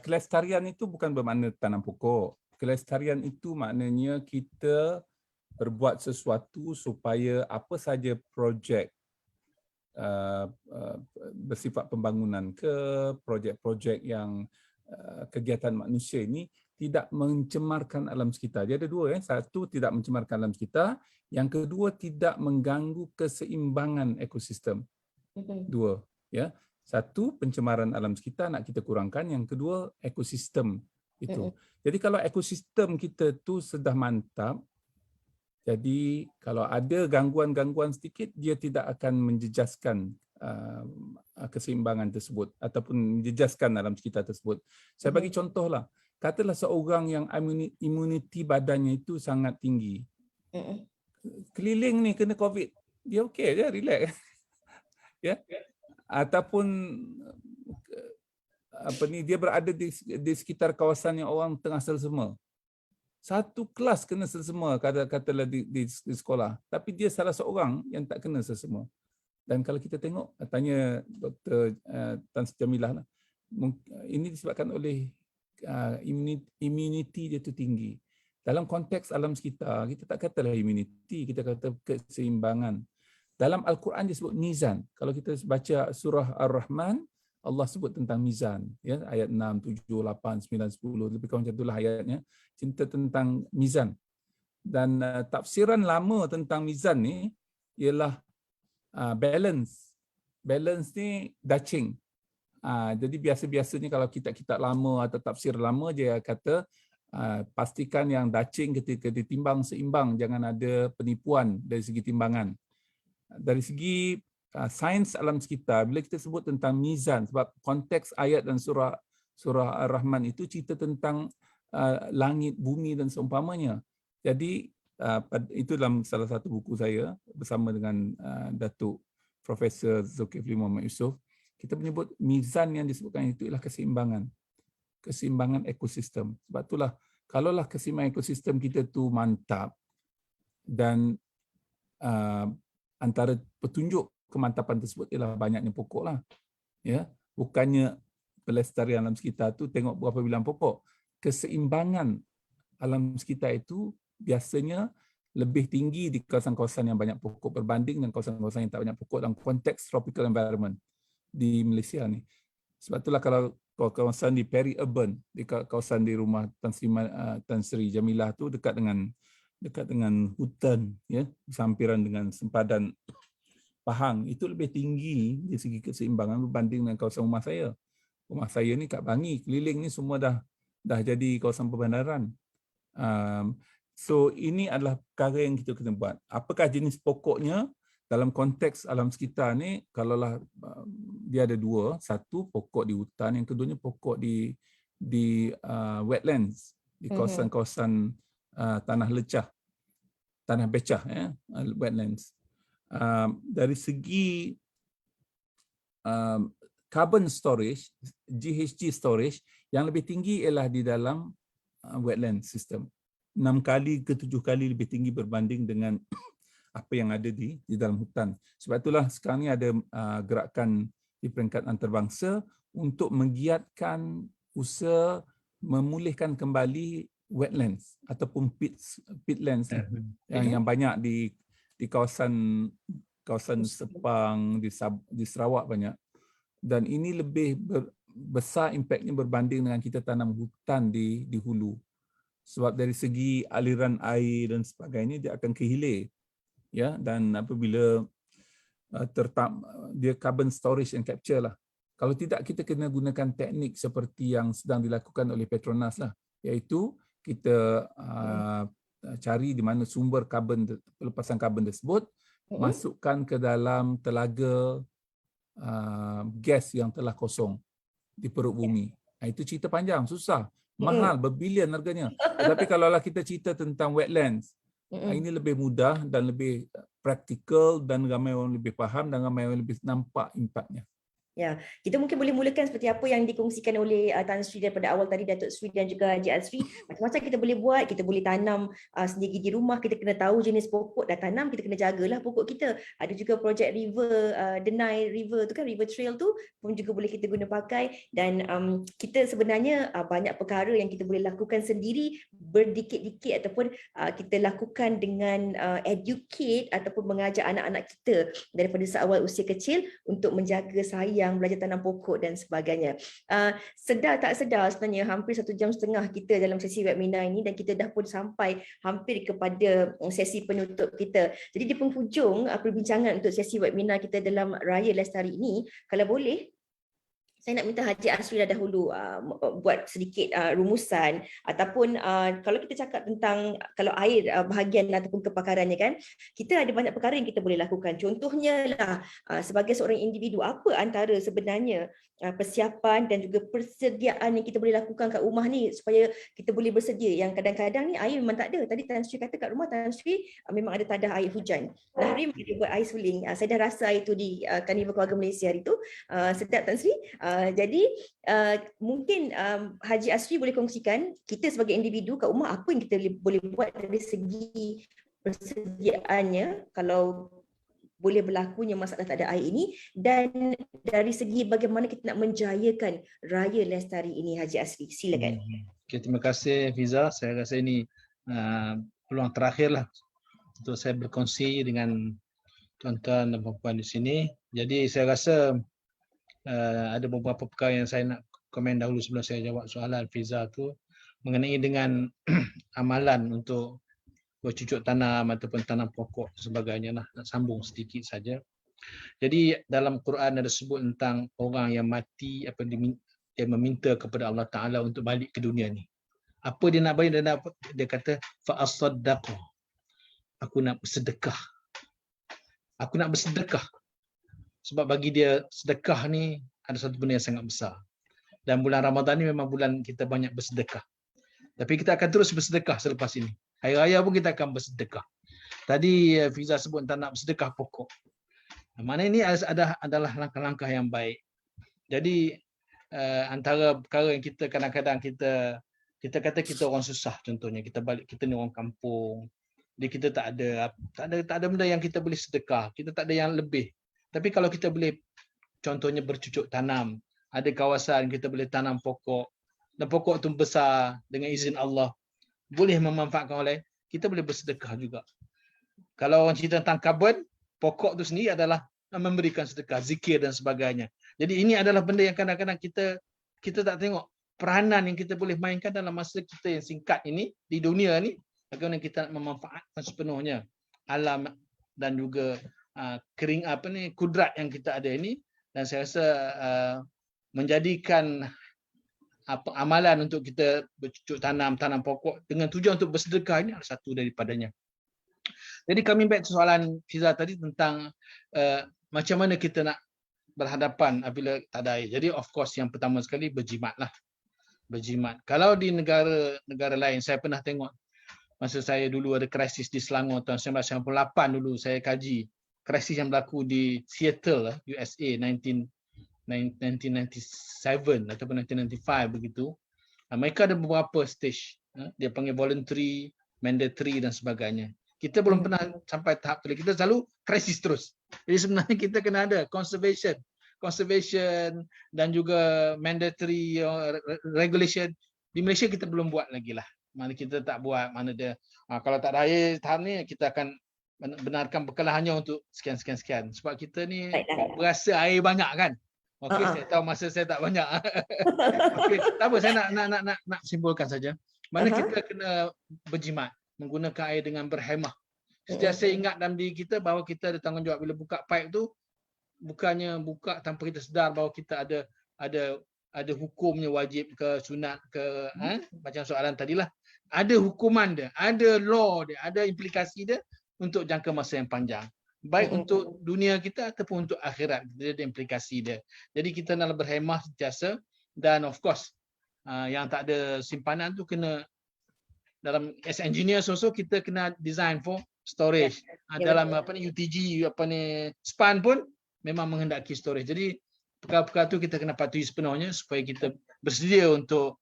kelestarian itu bukan bermakna tanam pokok. Kelestarian itu maknanya kita berbuat sesuatu supaya apa saja projek bersifat pembangunan ke projek-projek yang kegiatan manusia ini tidak mencemarkan alam sekitar. Jadi ada dua ya, satu tidak mencemarkan alam sekitar, yang kedua tidak mengganggu keseimbangan ekosistem. Dua ya. Satu, pencemaran alam sekitar nak kita kurangkan. Yang kedua, ekosistem itu. Jadi kalau ekosistem kita tu sudah mantap, jadi kalau ada gangguan-gangguan sedikit, dia tidak akan menjejaskan keseimbangan tersebut ataupun menjejaskan alam sekitar tersebut. Saya bagi contohlah, katalah seorang yang imuniti badannya itu sangat tinggi. Keliling ni kena COVID, dia okey je, relax. Ya. Ataupun dia berada di sekitar kawasan yang orang tengah selsema. Satu kelas kena selsema katalah di sekolah, tapi dia salah seorang yang tak kena selsema. Dan kalau kita tengok, tanya Dr. Tan Sri Jamilah lah, ini disebabkan oleh immunity dia tu tinggi. Dalam konteks alam sekitar, kita tak katalah immunity, kita kata keseimbangan. Dalam Al-Quran dia sebut mizan. Kalau kita baca surah Ar-Rahman, Allah sebut tentang mizan. Ya, ayat 6, 7, 8, 9, 10. Lebih kurang macam itulah ayatnya. Cerita tentang mizan. Dan tafsiran lama tentang mizan ni ialah balance. Balance ni dacing. Jadi biasa-biasanya kalau kitab-kitab lama atau tafsir lama, dia kata pastikan yang dacing ketika ditimbang seimbang. Jangan ada penipuan dari segi timbangan. Dari segi sains alam sekitar, bila kita sebut tentang mizan, sebab konteks ayat dan surah Ar-Rahman itu cerita tentang langit, bumi dan seumpamanya. Jadi itu dalam salah satu buku saya bersama dengan Datuk Profesor Zulkifli Muhammad Yusof, kita menyebut mizan yang disebutkan itu ialah keseimbangan. Keseimbangan ekosistem. Sebab itulah, kalaulah keseimbangan ekosistem kita tu mantap dan antara petunjuk kemantapan tersebut ialah banyaknya pokok lah. Ya, bukannya pelestarian alam sekitar tu tengok berapa bilang pokok. Keseimbangan alam sekitar itu biasanya lebih tinggi di kawasan-kawasan yang banyak pokok berbanding dengan kawasan-kawasan yang tak banyak pokok dalam konteks tropical environment di Malaysia ni. Sebab itulah kalau kawasan di peri-urban, di kawasan di rumah Tan Sri Jamilah tu dekat dengan hutan, ya, bersampiran dengan sempadan Pahang, itu lebih tinggi dari segi keseimbangan berbanding dengan kawasan rumah saya. Rumah saya ni kat Bangi, keliling ni semua dah jadi kawasan perbandaran. So ini adalah perkara yang kita kena buat. Apakah jenis pokoknya dalam konteks alam sekitar ni? Kalaulah dia ada dua, satu pokok di hutan, yang keduanya pokok di wetlands, di kawasan-kawasan tanah lecah, tanah becah, ya, wetlands. Dari segi carbon storage, GHG storage, yang lebih tinggi ialah di dalam wetland system. 6 kali ke 7 kali lebih tinggi berbanding dengan apa yang ada di dalam hutan. Sebab itulah sekarang ni ada gerakan di peringkat antarabangsa untuk menggiatkan usaha memulihkan kembali wetlands ataupun peatlands yang banyak di kawasan Sepang, di Sarawak banyak. Dan ini lebih besar impaknya berbanding dengan kita tanam hutan di hulu. Sebab dari segi aliran air dan sebagainya dia akan kehilir. Ya, dan apabila dia carbon storage and capture lah. Kalau tidak, kita kena gunakan teknik seperti yang sedang dilakukan oleh Petronas lah, iaitu kita cari di mana sumber pelepasan karbon tersebut, masukkan ke dalam telaga gas yang telah kosong di perut bumi. Itu cerita panjang, susah, mahal, berbilion harganya. Tetapi kalaulah kita cerita tentang wetlands, ini lebih mudah dan lebih praktikal, dan ramai orang lebih faham dan ramai orang lebih nampak impaknya. Ya, kita mungkin boleh mulakan seperti apa yang dikongsikan oleh Tan Sri daripada awal tadi, Datuk Sri dan juga Haji Azri. Macam-macam kita boleh buat, kita boleh tanam sendiri di rumah, kita kena tahu jenis pokok dah tanam, kita kena jagalah pokok kita. Ada juga projek river, Denai River tu kan, river trail tu pun juga boleh kita guna pakai. Dan kita sebenarnya banyak perkara yang kita boleh lakukan sendiri berdikit-dikit, ataupun kita lakukan dengan educate ataupun mengajar anak-anak kita daripada seawal usia kecil untuk menjaga sayang, belajar tanam pokok dan sebagainya. Sedar tak sedar sebenarnya hampir 1.5 jam kita dalam sesi webinar ini, dan kita dah pun sampai hampir kepada sesi penutup kita. Jadi di penghujung perbincangan untuk sesi webinar kita dalam Raya Lestari ini, kalau boleh saya nak minta Haji Azri dah dahulu buat sedikit rumusan, ataupun kalau kita cakap tentang kalau air bahagian ataupun kepakarannya kan, kita ada banyak perkara yang kita boleh lakukan. Contohnya lah, sebagai seorang individu, apa antara sebenarnya persiapan dan juga persediaan yang kita boleh lakukan kat rumah ni supaya kita boleh bersedia. Yang kadang-kadang ni air memang tak ada. Tadi Tan Sri kata kat rumah Tan Sri memang ada tadah air hujan. Nahrim ada buat air suling. Saya dah rasa air tu di Karnival Keluarga Malaysia hari tu. Sedap Tan Sri. Jadi mungkin Haji Azri boleh kongsikan kita sebagai individu kat rumah apa yang kita boleh buat dari segi persediaannya kalau boleh berlakunya masalah tak ada air ini, dan dari segi bagaimana kita nak menjayakan Raya Lestari ini. Haji Azri, silakan. Okay, terima kasih Fiza. Saya rasa ini peluang terakhirlah untuk saya berkongsi dengan tuan-tuan dan puan-puan di sini. Jadi saya rasa ada beberapa perkara yang saya nak komen dahulu sebelum saya jawab soalan Fiza tu, mengenai dengan amalan untuk bercucuk tanam ataupun tanam pokok sebagainya lah. Nak sambung sedikit saja. Jadi dalam Quran ada sebut tentang orang yang mati dia meminta kepada Allah Ta'ala untuk balik ke dunia ni. Apa dia nak balik? Dia kata fa'asaddaqu. Aku nak bersedekah. Aku nak bersedekah. Sebab bagi dia sedekah ni ada satu benda yang sangat besar. Dan bulan Ramadan ni memang bulan kita banyak bersedekah. Tapi kita akan terus bersedekah selepas ini. Hari Raya pun kita akan bersedekah. Tadi Fiza sebut tentang nak bersedekah pokok. Maknanya ini adalah langkah-langkah yang baik. Jadi antara perkara yang kita kadang-kadang kita kata kita orang susah, contohnya kita ni orang kampung. Jadi kita tak ada benda yang kita boleh sedekah. Kita tak ada yang lebih. Tapi kalau kita boleh contohnya bercucuk tanam, ada kawasan kita boleh tanam pokok, dan pokok tu besar dengan izin Allah, boleh memanfaatkan oleh kita boleh bersedekah juga. Kalau orang cerita tentang carbon, pokok tu sendiri adalah memberikan sedekah, zikir dan sebagainya. Jadi ini adalah benda yang kadang-kadang kita tak tengok peranan yang kita boleh mainkan dalam masa kita yang singkat ini di dunia ni, bagaimana kita memanfaatkan sepenuhnya alam dan juga kudrat yang kita ada ini. Dan saya rasa menjadikan amalan untuk kita bercucuk tanam pokok dengan tujuan untuk bersedekah ini adalah satu daripadanya. Jadi coming back to soalan Fiza tadi tentang macam mana kita nak berhadapan apabila tak ada air. Jadi of course yang pertama sekali berjimat lah. Berjimat. Kalau di negara lain, saya pernah tengok masa saya dulu ada krisis di Selangor tahun 1998 dulu saya kaji krisis yang berlaku di Seattle, USA 1997 ataupun 1995 begitu. Mereka ada beberapa stage. Dia panggil voluntary, mandatory dan sebagainya. Kita belum pernah sampai tahap tu. Kita selalu krisis terus. Jadi sebenarnya kita kena ada conservation dan juga mandatory regulation. Di Malaysia kita belum buat lagi lah. Mana kita tak buat, mana dia kalau tak ada air tahap ni kita akan benarkan bekalan hanya untuk sekian. Sebab kita ni berasa air banyak kan. Okey, saya tahu masa saya tak banyak. Okey, tak apa, saya nak simpulkan saja. Mana kita kena berjimat, menggunakan air dengan berhemah. Sentiasa ingat dalam diri kita bahawa kita ada tanggungjawab bila buka pipe tu, bukannya buka tanpa kita sedar bahawa kita ada hukumnya, wajib ke sunat ke macam soalan tadilah. Ada hukuman dia, ada law dia, ada implikasi dia untuk jangka masa yang panjang. Baik untuk dunia kita ataupun untuk akhirat, dia ada implikasi dia. Jadi kita nak berhemah sentiasa dan of course yang tak ada simpanan tu kena dalam as engineer also kita kena design for storage. Dalam UTG span pun memang menghendaki storage. Jadi perkara-perkara tu kita kena patuhi sepenuhnya supaya kita bersedia untuk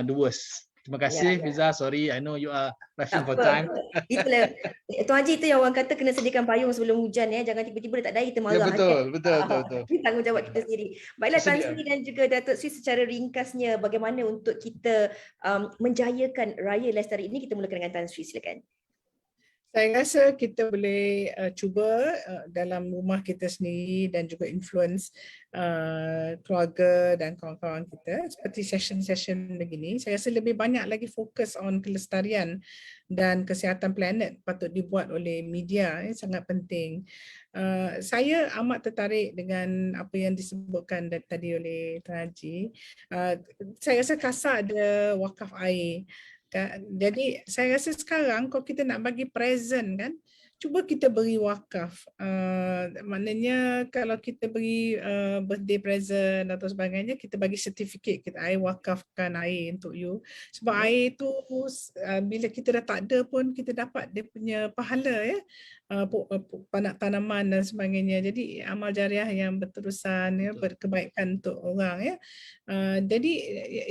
the worst. Terima kasih Fiza, sorry I know you are rushing for time. Itulah Tuan Haji, itu yang orang kata kena sediakan payung sebelum hujan ya. Jangan tiba-tiba dia tak ada air kita marah. Ya, betul. Ini tanggungjawab kita sendiri. Baiklah Tan Sri dan juga Datuk Sri, secara ringkasnya bagaimana untuk kita menjayakan Raya Lestari ini, kita mulakan dengan Tan Sri, silakan. Saya rasa kita boleh cuba dalam rumah kita sendiri dan juga influence keluarga dan kawan-kawan kita seperti session-session begini. Saya rasa lebih banyak lagi fokus on kelestarian dan kesihatan planet patut dibuat oleh media, sangat penting. Saya amat tertarik dengan apa yang disebutkan tadi oleh Tuan Haji. Saya rasa KASA ada wakaf air. Jadi saya rasa sekarang kalau kita nak bagi present kan, cuba kita beri wakaf. Maknanya kalau kita beri birthday present atau sebagainya, kita bagi sertifikat, kita wakafkan air untuk you. Sebab air tu bila kita dah tak ada pun kita dapat dia punya pahala ya. Panak tanaman dan sebagainya. Jadi amal jariah yang berterusan ya, berkebaikan untuk orang ya. Jadi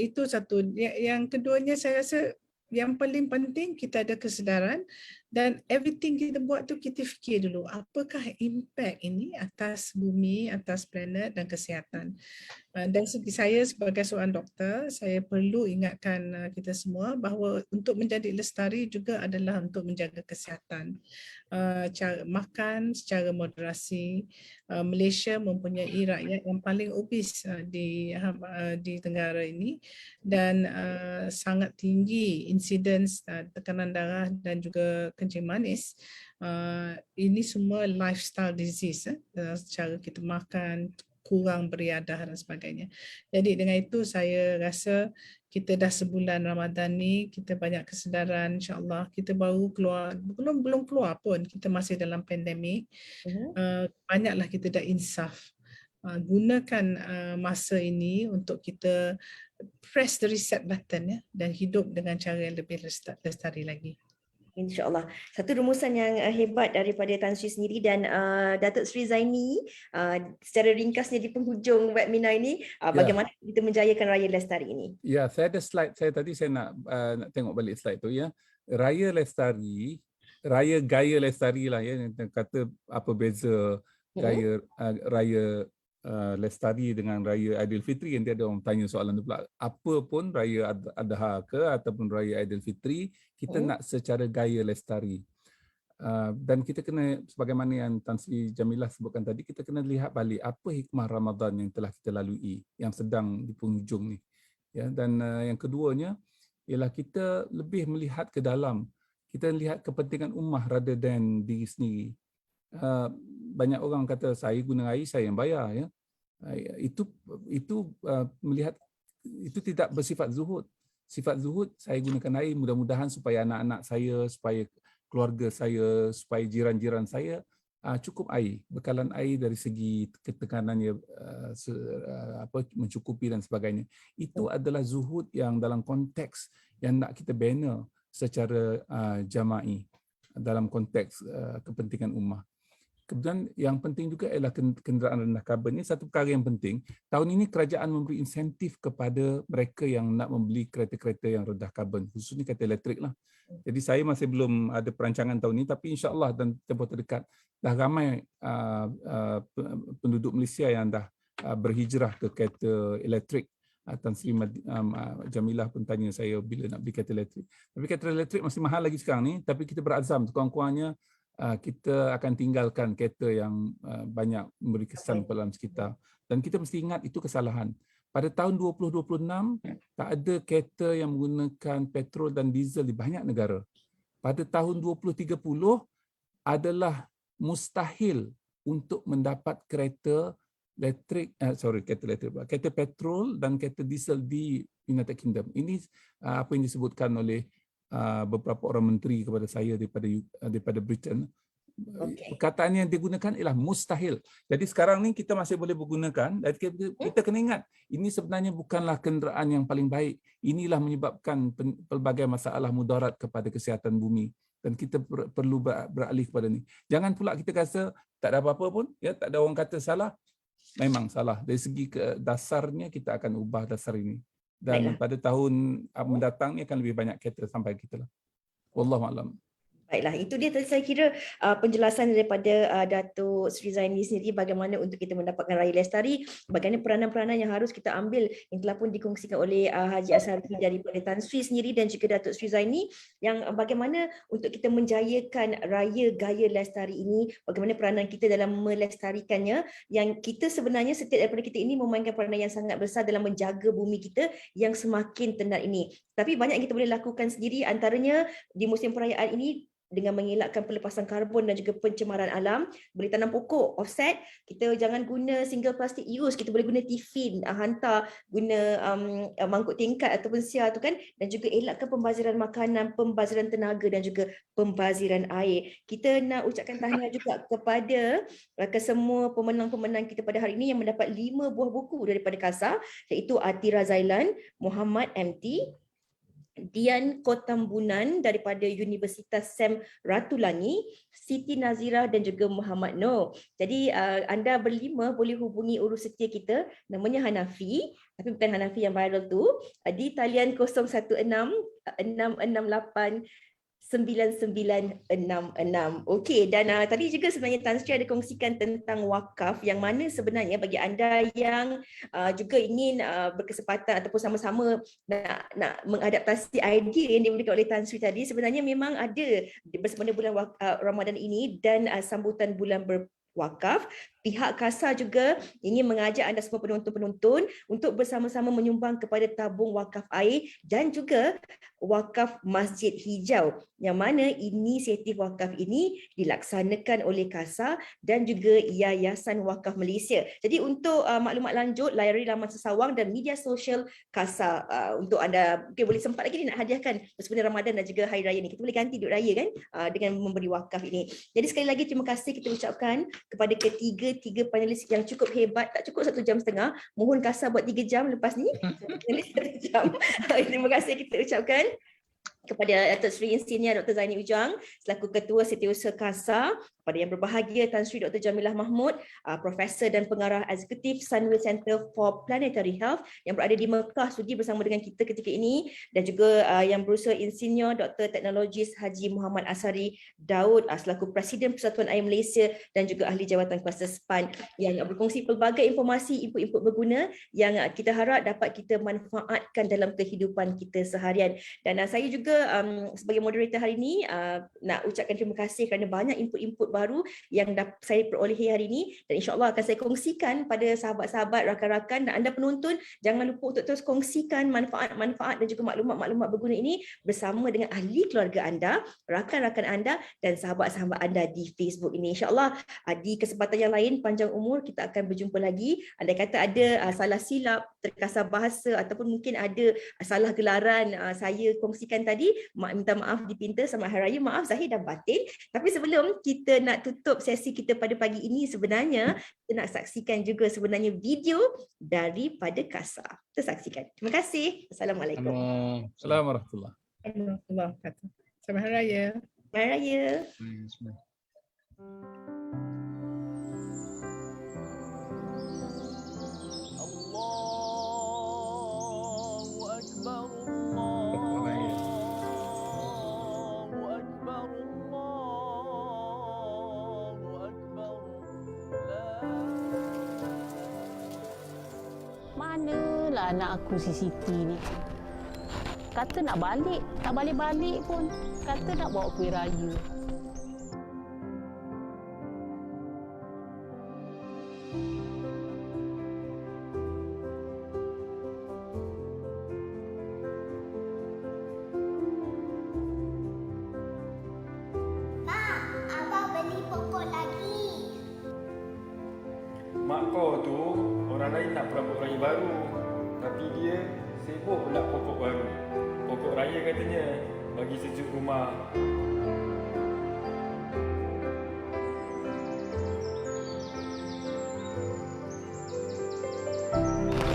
itu satu. Yang keduanya saya rasa yang paling penting kita ada kesedaran dan everything kita buat tu kita fikir dulu apakah impact ini atas bumi, atas planet dan kesihatan. Dan segi saya sebagai seorang doktor, saya perlu ingatkan kita semua bahawa untuk menjadi lestari juga adalah untuk menjaga kesihatan. Cara makan secara moderasi. Malaysia mempunyai rakyat yang paling obes di negara ini dan sangat tinggi insiden tekanan darah dan juga kencing manis. Ini semua lifestyle disease, cara kita makan, kurang beriadah dan sebagainya. Jadi dengan itu saya rasa kita dah sebulan Ramadan ni, kita banyak kesedaran, insya-Allah kita baru keluar, belum keluar pun, kita masih dalam pandemik. Banyaklah kita dah insaf. Gunakan masa ini untuk kita press the reset button ya, dan hidup dengan cara yang lebih lestari lagi. InsyaAllah. Satu rumusan yang hebat daripada Tan Sri sendiri dan Datuk Sri Zaini, secara ringkasnya di penghujung webinar ini, bagaimana kita menjayakan Raya Lestari ini? Ya, saya ada slide saya tadi, saya nak tengok balik slide tu ya. Raya Lestari, Raya Gaya Lestari lah ya, yang kata apa beza gaya Raya lestari dengan Raya Aidilfitri. Nanti ada orang tanya soalan tu pula. Apa pun Raya Adha ke ataupun Raya Aidilfitri, kita nak secara gaya lestari. Dan kita kena, sebagaimana yang Tan Sri Jamilah sebutkan tadi, kita kena lihat balik apa hikmah Ramadan yang telah kita lalui, yang sedang di penghujung ni. Ya, dan yang keduanya ialah kita lebih melihat ke dalam. Kita lihat kepentingan ummah rather than diri sendiri. Banyak orang kata saya guna air, saya yang bayar. Ya. Itu melihat, itu tidak bersifat zuhud. Sifat zuhud, saya gunakan air mudah-mudahan supaya anak-anak saya, supaya keluarga saya, supaya jiran-jiran saya cukup air, bekalan air dari segi ketekanannya mencukupi dan sebagainya. Itu adalah zuhud yang dalam konteks yang nak kita bina secara jama'i dalam konteks kepentingan ummah. Kemudian yang penting juga ialah kenderaan rendah karbon. Ini satu perkara yang penting. Tahun ini kerajaan memberi insentif kepada mereka yang nak membeli kereta-kereta yang rendah karbon, khususnya kereta elektrik lah. Jadi saya masih belum ada perancangan tahun ini, tapi insya-Allah dan tempoh terdekat dah ramai penduduk Malaysia yang dah berhijrah ke kereta elektrik. Tan Sri Jamilah pun tanya saya bila nak beli kereta elektrik. Tapi kereta elektrik masih mahal lagi sekarang ni, tapi kita berazam kurang-kurangnya kita akan tinggalkan kereta yang banyak memberi kesan pada alam sekitar. Dan kita mesti ingat itu kesalahan. Pada tahun 2026, tak ada kereta yang menggunakan petrol dan diesel di banyak negara. Pada tahun 2030, adalah mustahil untuk mendapat kereta kereta petrol dan kereta diesel di United Kingdom. Ini apa yang disebutkan oleh beberapa orang menteri kepada saya daripada Britain. Perkataan yang digunakan ialah mustahil. Jadi sekarang ni kita masih boleh menggunakan, dan kita kena ingat ini sebenarnya bukanlah kenderaan yang paling baik. Inilah menyebabkan pelbagai masalah mudarat kepada kesihatan bumi, dan kita perlu beralih kepada ni. Jangan pula kita rasa tak ada apa-apa pun, ya, tak ada orang kata salah. Memang salah. Dari segi dasarnya kita akan ubah dasar ini. Dan pada tahun mendatang ni akan lebih banyak kereta sampai kita lah. Wallahu a'lam. Baiklah, itu dia tadi saya kira penjelasan daripada Datuk Sri Zaini sendiri bagaimana untuk kita mendapatkan Raya Lestari, bagaimana peranan-peranan yang harus kita ambil yang telah pun dikongsikan oleh Haji Asharuddin daripada Tan Sri sendiri dan juga Datuk Sri Zaini, yang bagaimana untuk kita menjayakan Raya Gaya Lestari ini, bagaimana peranan kita dalam melestarikannya, yang kita sebenarnya setiap daripada kita ini memainkan peranan yang sangat besar dalam menjaga bumi kita yang semakin tenat ini. Tapi banyak yang kita boleh lakukan sendiri, antaranya di musim perayaan ini dengan mengelakkan pelepasan karbon dan juga pencemaran alam, boleh tanam pokok, offset, kita jangan guna single plastic use, kita boleh guna tiffin, hantar, guna mangkuk tingkat ataupun sia tu kan, dan juga elakkan pembaziran makanan, pembaziran tenaga dan juga pembaziran air. Kita nak ucapkan tahniah juga kepada kesemua pemenang-pemenang kita pada hari ini yang mendapat 5 buah buku daripada KASA, iaitu Atira Zailan, Muhammad MT, Dian Kotambunan daripada Universitas Sam Ratulangi, Siti Nazira dan juga Muhammad Noor. Jadi anda berlima boleh hubungi urus setia kita, namanya Hanafi, tapi bukan Hanafi yang viral tu, di talian 016 668 9966. Okey, dan tadi juga sebenarnya Tan Sri ada kongsikan tentang wakaf, yang mana sebenarnya bagi anda yang juga ingin berkesempatan ataupun sama-sama nak mengadaptasi idea yang diberikan oleh Tan Sri tadi, sebenarnya memang ada bersama bulan Ramadan ini dan sambutan bulan berwakaf. Pihak KASA juga ingin mengajak anda semua penonton-penonton untuk bersama-sama menyumbang kepada tabung wakaf air dan juga wakaf Masjid Hijau, yang mana inisiatif wakaf ini dilaksanakan oleh KASA dan juga Yayasan Wakaf Malaysia. Jadi untuk maklumat lanjut, layari laman sesawang dan media sosial KASA untuk anda mungkin boleh sempat lagi nak hadiahkan bersama Ramadan dan juga Hari Raya ni. Kita boleh ganti duit raya kan dengan memberi wakaf ini. Jadi sekali lagi terima kasih kita ucapkan kepada tiga panelis yang cukup hebat. Tak cukup 1.5 jam, mohon KASA buat 3 jam lepas ni. Panelis 1 jam. Terima kasih kita ucapkan kepada Datuk Seri Insinyur Dr. Zaini Ujang selaku Ketua Setiausaha KASA, Pada yang berbahagia, Tan Sri Dr. Jamilah Mahmud, Profesor dan Pengarah Eksekutif Sunway Center for Planetary Health yang berada di Mekah sudi bersama dengan kita ketika ini, dan juga yang berusaha Insinyur Dr. Teknologis Haji Muhammad Asari Daud selaku Presiden Persatuan Air Malaysia dan juga Ahli Jawatan Kuasa SPAN yang berkongsi pelbagai informasi, input-input berguna yang kita harap dapat kita manfaatkan dalam kehidupan kita seharian. Dan saya juga sebagai moderator hari ini nak ucapkan terima kasih kerana banyak input-input baru yang saya perolehi hari ini, dan insya-Allah akan saya kongsikan pada sahabat-sahabat, rakan-rakan dan anda penonton. Jangan lupa untuk terus kongsikan manfaat-manfaat dan juga maklumat-maklumat berguna ini bersama dengan ahli keluarga anda, rakan-rakan anda dan sahabat-sahabat anda di Facebook ini. Insya-Allah di kesempatan yang lain panjang umur kita akan berjumpa lagi. Andai kata ada salah silap, terkasar bahasa ataupun mungkin ada salah gelaran saya kongsikan tadi, minta maaf dipinta. Selamat Hari Raya, maaf zahir dan batin. Tapi sebelum kita nak tutup sesi kita pada pagi ini, sebenarnya kita nak saksikan juga sebenarnya video daripada KASA. Kita saksikan. Terima kasih. Assalamualaikum. Assalamualaikum warahmatullahi wabarakatuh. Selamat Hari Raya. Selamat Hari Raya. Manalah anak aku si Siti ni. Kata nak balik, tak balik-balik pun. Kata nak bawa kuih raya. Mak, Abah beli pokok lagi. Mak kau tu orang lain nak perabot raya baru, tapi dia sibuk pula pokok baru. Pokok raya katanya bagi sejuk rumah.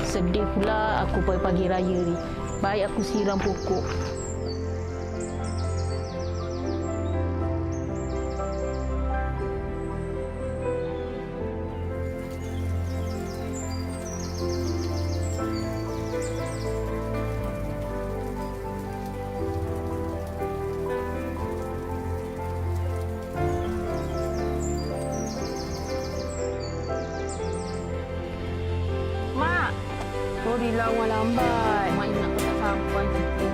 Sedih pula aku pagi-pagi raya ni. Baik aku siram pokok. Mak, sorry lah orang lambat. Mak ingat kau tak sampai Siti.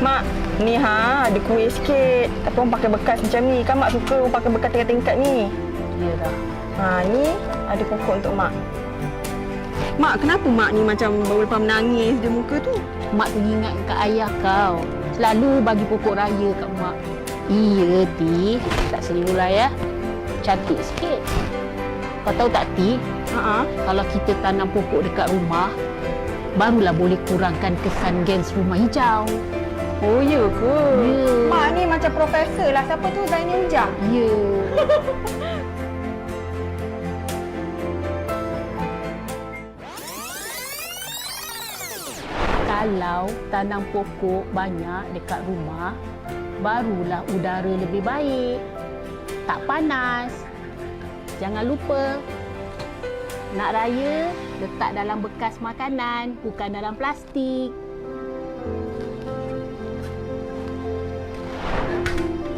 Mak, ni ada kuih sikit. Tapi orang pakai bekas macam ni. Kan Mak suka orang pakai bekas tingkat-tingkat ni. Ya dah. Ni ada pokok untuk Mak. Mak, kenapa Mak ni macam baru lepas menangis dia muka tu? Mak teringat kat ayah kau. Selalu bagi pokok raya kat mak. Iya, Ti. Tak serius lah ya. Cantik sikit. Kau tahu tak, Ti? Kalau kita tanam pokok dekat rumah, barulah boleh kurangkan kesan gens rumah hijau. Oh, ya ke? Ya. Mak ni macam profesor lah. Siapa tu? Zaini Ujang? Ya. Kalau tanam pokok banyak dekat rumah, barulah udara lebih baik. Tak panas. Jangan lupa, nak raya, letak dalam bekas makanan, bukan dalam plastik.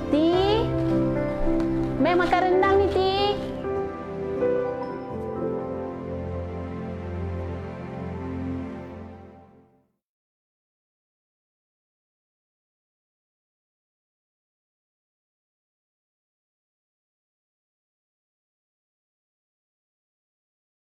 Ti, main makan rendang